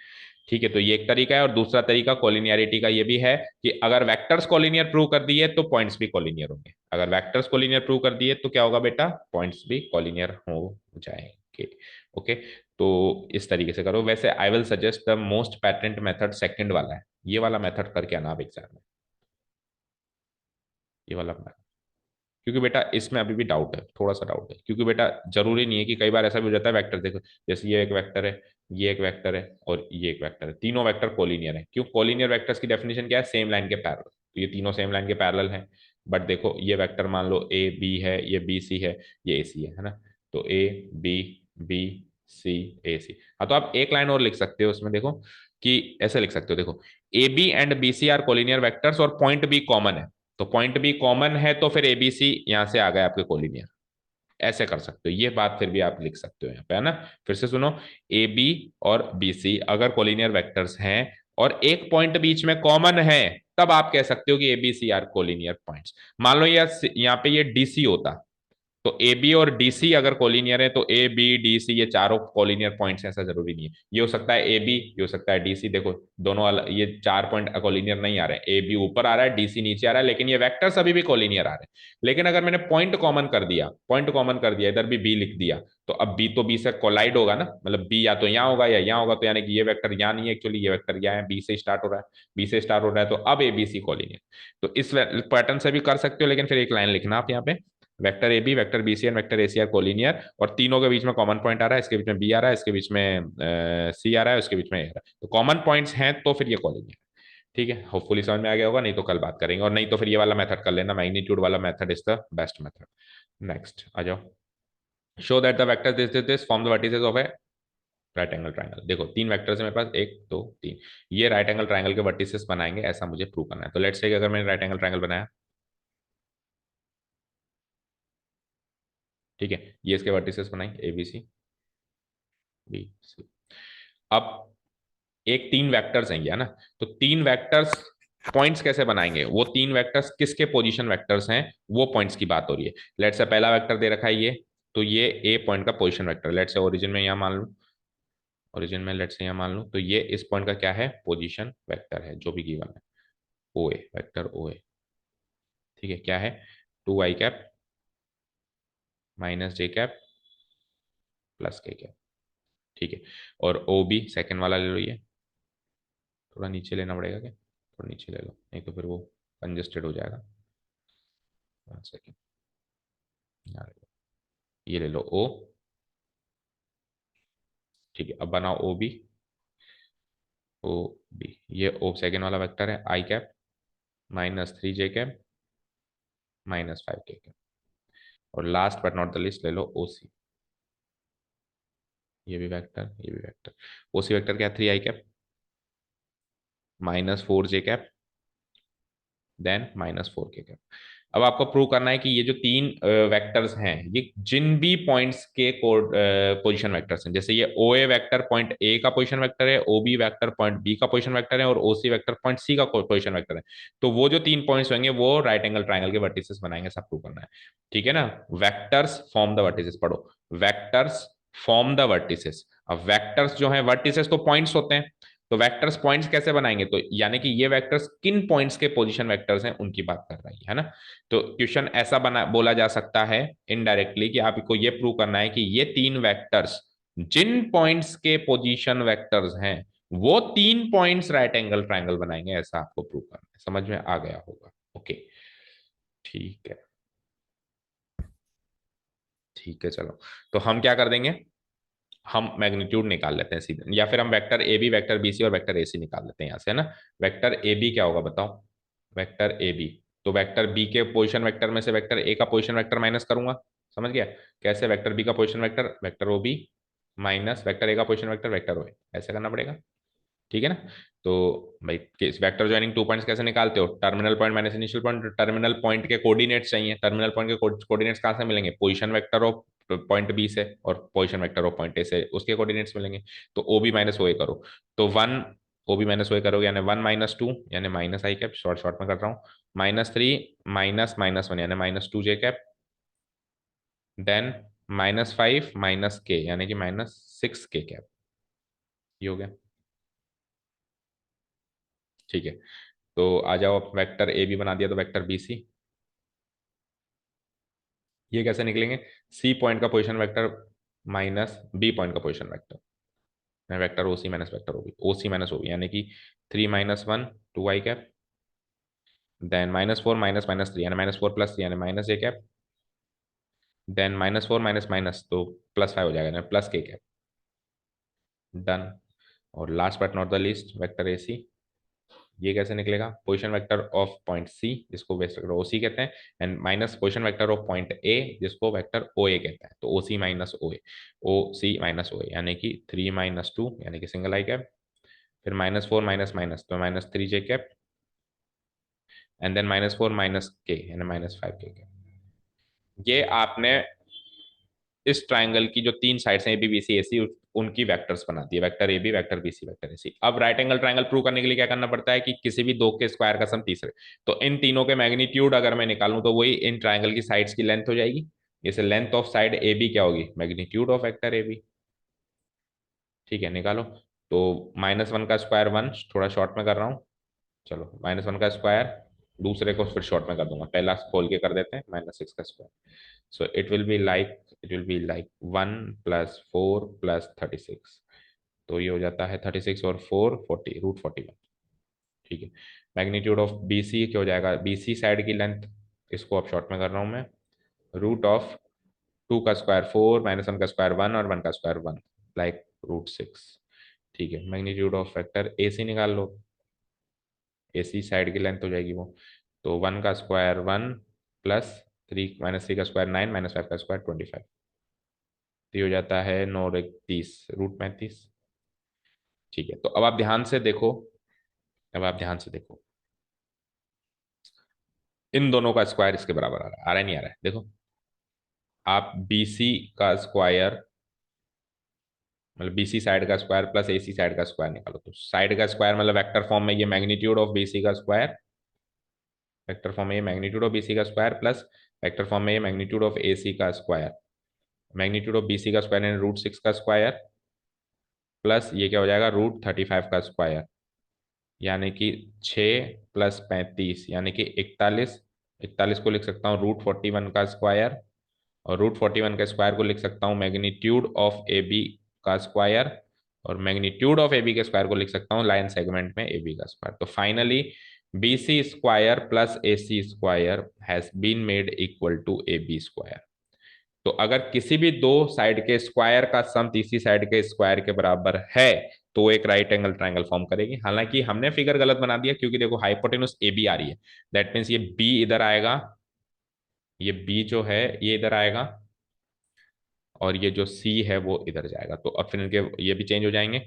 ठीक है, तो ये एक तरीका है। और दूसरा तरीका कोलिनियरिटी का ये भी है कि अगर वेक्टर्स कोलिनियर प्रूव कर दिए तो पॉइंट्स भी कोलिनियर होंगे। अगर वेक्टर्स कोलिनियर प्रूव कर दिए तो क्या होगा बेटा, पॉइंट्स भी कोलिनियर हो जाएंगे। ओके, तो इस तरीके से करो। वैसे I will suggest the most patent method second वाला है, ये वाला मेथड करके आना आप एग्जाम में, ये वाला method। क्योंकि बेटा इसमें अभी भी डाउट है, थोड़ा सा डाउट है, क्योंकि बेटा जरूरी नहीं है कि कई बार ऐसा भी हो जाता है वेक्टर देखो, जैसे ये एक वेक्टर है, ये एक वेक्टर है और ये एक वेक्टर है, तीनों वेक्टर कोलिनियर है। क्यों, कोलिनियर वेक्टर्स की डेफिनेशन क्या है, सेम लाइन के पैरेलल। तो ये तीनों सेम लाइन के पैरेलल हैं। बट देखो ये वेक्टर मान लो ए बी है, ये बी सी है, ये ए सी है ना। तो ए बी बी सी ए सी। हाँ, तो आप एक लाइन और लिख सकते हो उसमें, देखो कि ऐसे लिख सकते हो, देखो A B and B C are collinear vectors और पॉइंट बी कॉमन है। तो पॉइंट बी कॉमन है तो फिर एबीसी यहां से आ गए आपके कोलिनियर। ऐसे कर सकते हो, ये बात फिर भी आप लिख सकते हो यहाँ पे, है ना। फिर से सुनो, ए बी और बी सी अगर कोलिनियर वेक्टर्स हैं और एक पॉइंट बीच में कॉमन है, तब आप कह सकते हो कि A B C are collinear points. मान लो यहाँ पे ये डी सी होता, तो ए बी और डी सी अगर कोलिनियर है तो ए बी डी सी ये चारों कोलिनियर पॉइंट्स, ऐसा जरूरी नहीं है। ये हो सकता है ए बी, ये हो सकता है डी सी। देखो दोनों ये 4 पॉइंट कोलिनियर नहीं आ रहे हैं, ए बी ऊपर आ रहा है, डी सी नीचे आ रहा है, लेकिन ये वेक्टर्स अभी भी कोलिनियर आ रहे हैं। लेकिन अगर मैंने पॉइंट कॉमन कर दिया, पॉइंट कॉमन कर दिया, इधर भी बी लिख दिया, तो अब बी तो बी से कोलाइड होगा ना, मतलब बी या तो यहाँ होगा या यहाँ होगा। तो यानी कि ये वेक्टर यहाँ नहीं है, एक्चुअली ये वेक्टर यहाँ है, बी से स्टार्ट हो रहा है, बी से स्टार्ट हो रहा है, तो अब ए बी सी कोलिनियर। तो इस पैटर्न से भी कर सकते हो, लेकिन फिर एक लाइन लिखना आप यहाँ पे, vector A B, vector B C and vector A C are collinear, और तीनों के बीच में कॉमन पॉइंट आ रहा है, इसके बीच में बी आ रहा है, इसके बीच में सी आ रहा है, उसके बीच में ए आ रहा है, तो कॉमन पॉइंट्स हैं तो फिर ये कोलिनियर। ठीक है, होपफुली समझ में आ गया होगा, नहीं तो कल बात करेंगे, और नहीं तो फिर ये वाला मेथड कर लेना, मैग्नीट्यूड वाला method is the best method. Next आ जाओ, show that the vector this form the vertices of a right angle triangle. देखो 3 वेक्टर्स है मेरे पास, 1 2 3, ये राइट एंगल ट्राइंगल के वर्टिसेस बनाएंगे, ऐसा मुझे प्रूव करना है। तो लेट्स से अगर मैंने राइट एंगल ट्राइंगल बनाया, ठीक है, ये इसके वर्टिसेस बनाएंगे ए बी सी बी सी। अब एक 3 वेक्टर्स हैं, है ना। तो 3 वेक्टर्स पॉइंट्स कैसे बनाएंगे, वो 3 वेक्टर्स किसके पोजीशन वेक्टर्स हैं, वो पॉइंट्स की बात हो रही है। लेट से पहला वेक्टर दे रखा है ये, तो ये ए पॉइंट का पोजीशन वेक्टर, लेट से ओरिजिन में यहाँ मान लूँ, ओरिजिन में लेट से यहाँ मान लूँ, तो ये इस पॉइंट का क्या है, पोजीशन वेक्टर है, जो भी गिवन है, ओ ए, वेक्टर ओ ए। ठीक है, क्या है, 2 i cap minus J cap plus K cap. ठीक है, और ओ बी सेकेंड वाला ले लो, ये थोड़ा नीचे लेना पड़ेगा क्या, थोड़ा नीचे ले लो, नहीं तो फिर वो कंजेस्टेड हो जाएगा। 1 सेकेंड, ये ले लो ओ। ठीक है, अब बनाओ ओ बी, ओ बी, ये ओ सेकेंड वाला वेक्टर है, i cap -3 j cap -5 k cap. और last but not the least ले लो ओ सी, ये भी वेक्टर, ये भी वेक्टर। ओ सी वेक्टर क्या है, 3 i cap -4 j cap then -4 k cap. अब आपको प्रूव करना है कि ये जो 3 वेक्टर्स हैं, ये जिन भी पॉइंट्स के पोजीशन वेक्टर्स हैं, जैसे ये ओ ए वेक्टर पॉइंट ए का पोजीशन वेक्टर है, O B vector point B का पोजीशन वेक्टर है, और ओ सी वेक्टर पॉइंट सी का पोजीशन वेक्टर है, तो वो जो 3 पॉइंट्स होंगे वो राइट एंगल ट्राइंगल के वर्टिसेस बनाएंगे, सब प्रूव करना है। ठीक है ना, वेक्टर्स फॉर्म द वर्टिसेस, पढ़ो, वेक्टर्स फॉर्म द वर्टिसेस। अब वेक्टर्स जो है, वर्टिसेस तो पॉइंट्स होते हैं, तो वेक्टर्स पॉइंट्स कैसे बनाएंगे, तो यानी कि ये वेक्टर्स किन पॉइंट्स के पोजीशन वेक्टर्स हैं उनकी बात कर रही है ना। तो क्वेश्चन ऐसा बना बोला जा सकता है इनडायरेक्टली कि आपको ये प्रूव करना है कि ये तीन वेक्टर्स जिन पॉइंट्स के पोजीशन वेक्टर्स हैं वो तीन पॉइंट्स राइट एंगल ट्रायंगल बनाएंगे, ऐसा आपको प्रूव करना है। समझ में आ गया होगा। ओके, ठीक है, ठीक है, चलो। तो हम क्या कर देंगे, हम मैग्नीट्यूड निकाल लेते हैं सीधे, या फिर हम vector A B, vector B C और वेक्टर ए सी निकाल लेते हैं यहाँ से, है ना। वेक्टर ए बी क्या होगा बताओ, वेक्टर ए बी, तो वेक्टर बी के पोजीशन वेक्टर में से वेक्टर ए का पोजीशन वेक्टर माइनस करूंगा। समझ गया कैसे, वेक्टर बी का position vector vector O B minus vector A का position vector vector O A, ऐसे करना पड़ेगा। ठीक है ना। तो भाई वेक्टर ज्वाइनिंग टू पॉइंट्स कैसे निकालते हो, terminal point minus initial point, terminal point के कोऑर्डिनेट्स चाहिए, टर्मिनल पॉइंट के कोऑर्डिनेट्स कहाँ से मिलेंगे, position vector of point B से और position vector of point A से, उसके कोऑर्डिनेट्स मिलेंगे। तो ओ बी माइनस ओ ए करो, तो one, O B minus O A करोगे यानी वन माइनस टू, यानी minus I cap, short short में कर रहा हूँ, minus three minus minus one यानी minus two J cap, then minus five minus K यानी कि माइनस सिक्स के कैप, ये हो गया। ठीक है, तो आ जाओ, वेक्टर ए बी बना दिया, तो वेक्टर बी सी, ये कैसे निकलेंगे, सी पॉइंट का position vector minus B point का position vector, vector O C minus vector O C minus O B, यानी कि three minus one two I cap, then minus four minus minus three यानी minus four plus three यानी minus A cap, then minus four minus minus तो plus five हो जाएगा plus K cap, done. और last but not the least vector A सी, ये कैसे निकलेगा, position vector of point C जिसको वेक्टर ओ सी कहते हैं, and minus position vector of point A जिसको वेक्टर ओ ए कहते हैं, तो ओ सी माइनस ओ ए, ओ सी माइनस ओ ए यानी कि थ्री माइनस टू यानी कि सिंगल आई कैप, फिर माइनस फोर माइनस माइनस तो minus three J cap, and then minus four minus K यानी माइनस फाइव के कैप। ये आपने इस ट्राइंगल की जो तीन साइड्स हैं ए बी बी सी ए सी, उनकी वेक्टर्स बनाती है, vector A B vector B C vector A C. अब राइट एंगल ट्राइंगल प्रूव करने के लिए क्या करना पड़ता है कि किसी भी दो के स्क्वायर का सम तीसरे, तो इन तीनों के मैग्नीट्यूड अगर मैं निकालूं तो वही इन ट्राइंगल की साइड्स की लेंथ हो जाएगी। जैसे length of side A B क्या होगी, magnitude of vector A B. ठीक है, निकालो। तो माइनस वन का स्क्वायर वन, थोड़ा शॉर्ट में कर रहा हूँ, चलो माइनस वन का स्क्वायर, दूसरे को फिर शॉर्ट में कर दूंगा, पहला खोल के कर देते हैं, माइनस सिक्स का square, so it will be like one plus four plus thirty six, तो ये हो जाता है थर्टी सिक्स और four forty, root forty one. ठीक है, मैग्नीट्यूड ऑफ बी सी क्या हो जाएगा, बी सी साइड की लेंथ, इसको अब शॉर्ट में कर रहा हूँ मैं, रूट ऑफ टू का स्क्वायर फोर माइनस वन का स्क्वायर वन और वन का square one, like root six. ठीक है, magnitude of vector A C निकाल लो, ए सी साइड की लेंथ हो जाएगी वो, तो वन का square one plus three minus three का स्क्वायर नाइन माइनस फाइव का स्क्वायर ट्वेंटी फाइव, तो ये हो जाता है नौ और एक तीस, रूट पैंतीस। ठीक है, तो अब आप ध्यान से देखो, अब आप ध्यान से देखो, इन दोनों का स्क्वायर इसके बराबर आ रहा है नहीं आ रहा है, देखो आप बी सी का स्क्वायर, मतलब बी सी साइड का square plus A C side का स्क्वायर निकालो, तो साइड का स्क्वायर मतलब वेक्टर फॉर्म में ये मैग्नीट्यूड ऑफ बी सी का स्क्वायर, वेक्टर फॉर्म में ये मैग्नीट्यूड ऑफ बी सी का स्क्वायर प्लस वेक्टर फॉर्म में ये मैग्नीट्यूड ऑफ ए सी का square, magnitude of B C का स्क्वायर यानी रूट सिक्स का स्क्वायर प्लस ये क्या हो जाएगा रूट थर्टी फाइव का स्क्वायर, यानी कि छः प्लस पैंतीस यानी कि इकतालीस, इकतालीस को लिख सकता हूँ रूट फोर्टी वन का स्क्वायर, और रूट फोर्टी वन के स्क्वायर को लिख सकता हूँ मैग्नीट्यूड ऑफ ए बी का स्क्वायर, और मैग्नीट्यूड ऑफ ए बी के स्क्वायर को लिख सकता हूँ लाइन सेगमेंट में ए बी का स्क्वायर, तो finally B C square plus A C square has been made equal to A B square. तो अगर किसी भी दो साइड के स्क्वायर का सम तीसरी साइड के स्क्वायर के बराबर है तो एक राइट एंगल ट्रायंगल फॉर्म करेगी। हालांकि हमने फिगर गलत बना दिया क्योंकि देखो हाइपोटेन्यूस ए बी आ रही है, दैट मीन्स ये बी इधर आएगा, ये बी जो है ये इधर आएगा, और ये जो सी है वो इधर जाएगा, तो अब फिर इनके ये भी चेंज हो जाएंगे,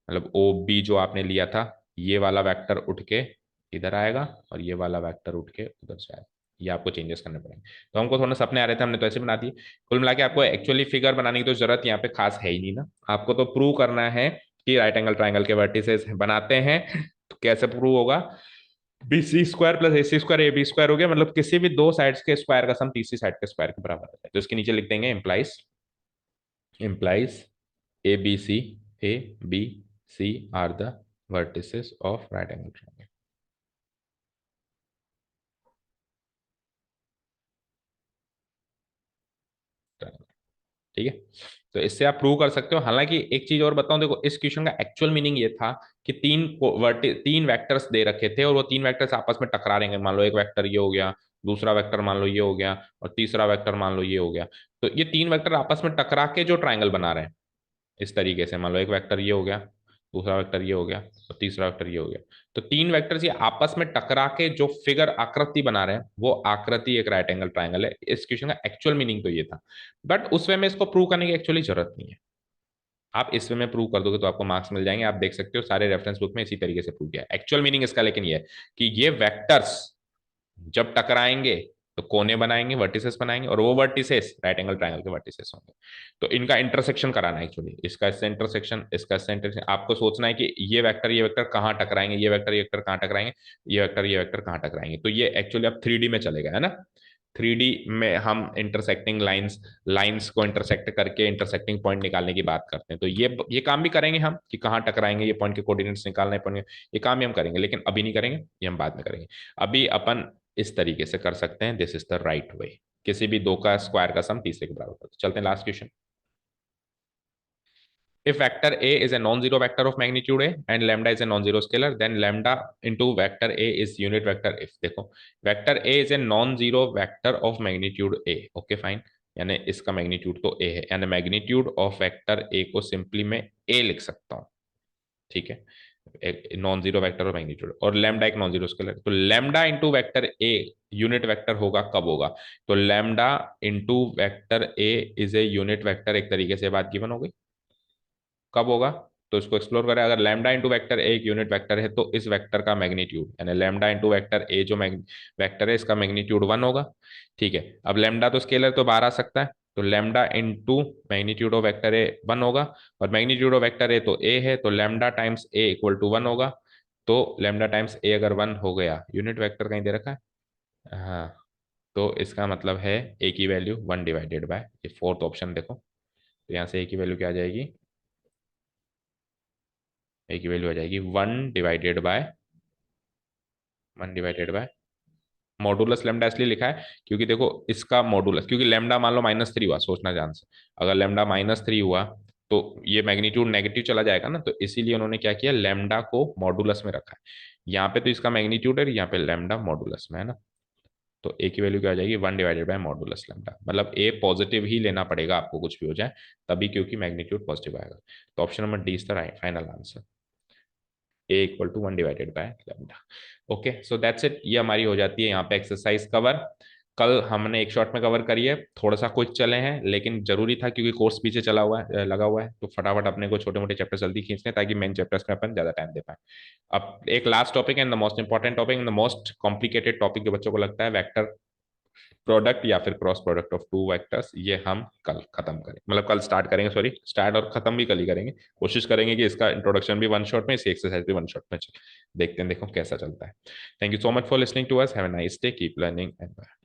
मतलब ओ बी जो आपने लिया था ये वाला वेक्टर उठ के इधर आएगा और ये वाला वेक्टर उठ के उधर जाएगा, ये आपको चेंजेस करने पड़ेंगे। तो हमको थोड़ा सपने आ रहे थे, हमने तो ऐसे बना दिए। कुल मिला के आपको एक्चुअली फिगर बनाने की तो जरूरत यहाँ पे खास है ही नहीं ना, आपको तो प्रूव करना है कि राइट एंगल ट्राइंगल के वर्टिसेस बनाते हैं। तो कैसे प्रूव होगा, B C square plus A C square A B square हो गया, मतलब किसी भी दो साइड्स के स्क्वायर का सम तीसरी साइड के स्क्वायर के बराबर है, तो इसके नीचे लिख देंगे implies implies A B C, A B C are the vertices of right angle triangle. ठीक है, तो इससे आप प्रूव कर सकते हो। हालांकि एक चीज और बताऊं, देखो इस क्वेश्चन का एक्चुअल मीनिंग ये था कि तीन वेक्टर्स दे रखे थे और वो तीन वेक्टर्स आपस में टकरा रहेंगे। मान लो एक वेक्टर ये हो गया, दूसरा वेक्टर मान लो ये हो गया, और तीसरा वेक्टर मान लो ये हो गया। तो ये तीन वेक्टर आपस में टकरा के जो ट्राइंगल बना रहे हैं, इस तरीके से मान लो एक वेक्टर ये हो गया, दूसरा वेक्टर ये हो गया, और तीसरा वेक्टर ये हो गया। तो तीन वेक्टर्स ये आपस में टकरा के जो फिगर आकृति बना रहे हैं, वो आकृति एक राइट एंगल ट्राइंगल है। इस क्वेश्चन का एक्चुअल मीनिंग तो ये था, बट उस वे में इसको प्रूव करने की एक्चुअली जरूरत नहीं है। आप इस वे में प्रूव कर दोगे तो आपको मार्क्स मिल जाएंगे। आप देख सकते हो सारे रेफरेंस बुक में इसी तरीके से प्रूव किया है। एक्चुअल मीनिंग इसका लेकिन ये है कि ये वेक्टर्स जब टकराएंगे तो कोने बनाएंगे, वर्टिसेस बनाएंगे, और वो वर्टिसेस राइट एंगल ट्रायंगल के वर्टिसेस होंगे। तो इनका इंटरसेक्शन कराना है एक्चुअली, इसका इससे इंटरसेक्शन, इसका इससे इंटरसेक्शन। आपको सोचना है कि ये वेक्टर कहाँ टकराएंगे, ये वेक्टर कहाँ टकराएंगे, ये वेक्टर कहाँ टकराएंगे। तो ये एक्चुअली अब 3D में चलेगा, है ना। 3D में हम इंटरसेक्टिंग लाइंस लाइंस को इंटरसेक्ट करके इंटरसेक्टिंग पॉइंट निकालने की बात करते हैं। तो ये काम भी करेंगे हम कि कहाँ टकराएंगे, ये पॉइंट के कोऑर्डिनेट्स निकालने पड़ेंगे। ये काम भी हम करेंगे, लेकिन अभी नहीं करेंगे, ये हम बाद में करेंगे। अभी अपन इस तरीके से कर सकते हैं, this is the right way. किसी भी दो का स्क्वायर का सम तीसरे के बराबर होता है। चलते हैं last question. If vector A is a non-zero vector of magnitude A and lambda is a non-zero scalar, then lambda into vector A is unit vector if। देखो vector A is a non-zero vector of magnitude A, okay fine, यानी इसका magnitude तो A है, यानी magnitude of vector A को simply मैं A लिख सकता हूँ। ठीक है, नॉन जीरो वेक्टर और मैग्नीट्यूड, और लैम्डा एक नॉन जीरो स्केलर। तो lambda into vector a unit vector होगा कब होगा, तो lambda into vector A is a unit vector, एक तरीके से बात गिवन हो गई। कब होगा, तो इसको एक्सप्लोर करें। अगर लैम्डा इंटू वेक्टर ए एक यूनिट वेक्टर है तो इस वेक्टर का मैग्नीट्यूड, यानी लैम्डा इंटू वेक्टर ए जो वेक्टर है इसका मैग्नीट्यूड 1 होगा। ठीक है, अब लैम्डा तो स्केलर तो बाहर आ सकता है, तो lambda into magnitude of vector ए 1 होगा, और मैग्नीट्यूड ऑफ वेक्टर ए तो ए है, तो lambda times A equal to 1 होगा। तो लैम्डा टाइम्स ए अगर 1 हो गया, यूनिट वेक्टर कहीं दे रखा है, हाँ, तो इसका मतलब है ए की वैल्यू 1 डिवाइडेड बाय, ये फोर्थ ऑप्शन देखो, तो यहाँ से ए की वैल्यू क्या आ जाएगी, ए की वैल्यू आ जाएगी 1 डिवाइडेड बाय मॉडुलस लेमडा। इसलिए लिखा है क्योंकि देखो इसका मॉडुलस, क्योंकि लेमडा मान लो -3 हुआ, सोचना ध्यान से, अगर लेमडा -3 हुआ तो ये मैग्नीट्यूड नेगेटिव चला जाएगा ना, तो इसीलिए उन्होंने क्या किया, लेमडा को मॉडुलस में रखा है। यहाँ पे तो इसका मैग्नीट्यूड है, यहाँ पे लेमडा मॉडुलस में है ना, तो ए की वैल्यू क्या आ जाएगी, 1 डिवाइडेड बाय मॉडुलस लेमडा। मतलब ए पॉजिटिव ही लेना पड़ेगा आपको, कुछ भी हो जाए तभी, क्योंकि मैग्नीट्यूड पॉजिटिव आएगा। तो option number D is the final answer, A equal to 1 divided by lambda. Okay, so that's it, ये हमारी हो जाती है यहाँ पे एक्सरसाइज कवर। कल हमने एक शॉट में कवर करी है, थोड़ा सा कुछ चले हैं, लेकिन जरूरी था क्योंकि कोर्स पीछे चला हुआ है, लगा हुआ है, तो फटाफट अपने को छोटे मोटे चैप्टर जल्दी खींचने ताकि मेन चैप्टर्स में अपन ज्यादा टाइम दे पाए। अब एक लास्ट टॉपिक है, the most important topic, the most complicated topic जो बच्चों को लगता है, वेक्टर प्रोडक्ट या फिर cross product of two vectors. ये हम कल खत्म करेंगे, मतलब कल स्टार्ट करेंगे, सॉरी, स्टार्ट और खत्म भी कल ही करेंगे। कोशिश करेंगे कि इसका इंट्रोडक्शन भी वन शॉट में, इसकी एक्सरसाइज भी वन शॉट में देखते हैं, देखो कैसा चलता है। Thank you so much for listening to us, have a nice day, keep learning and bye.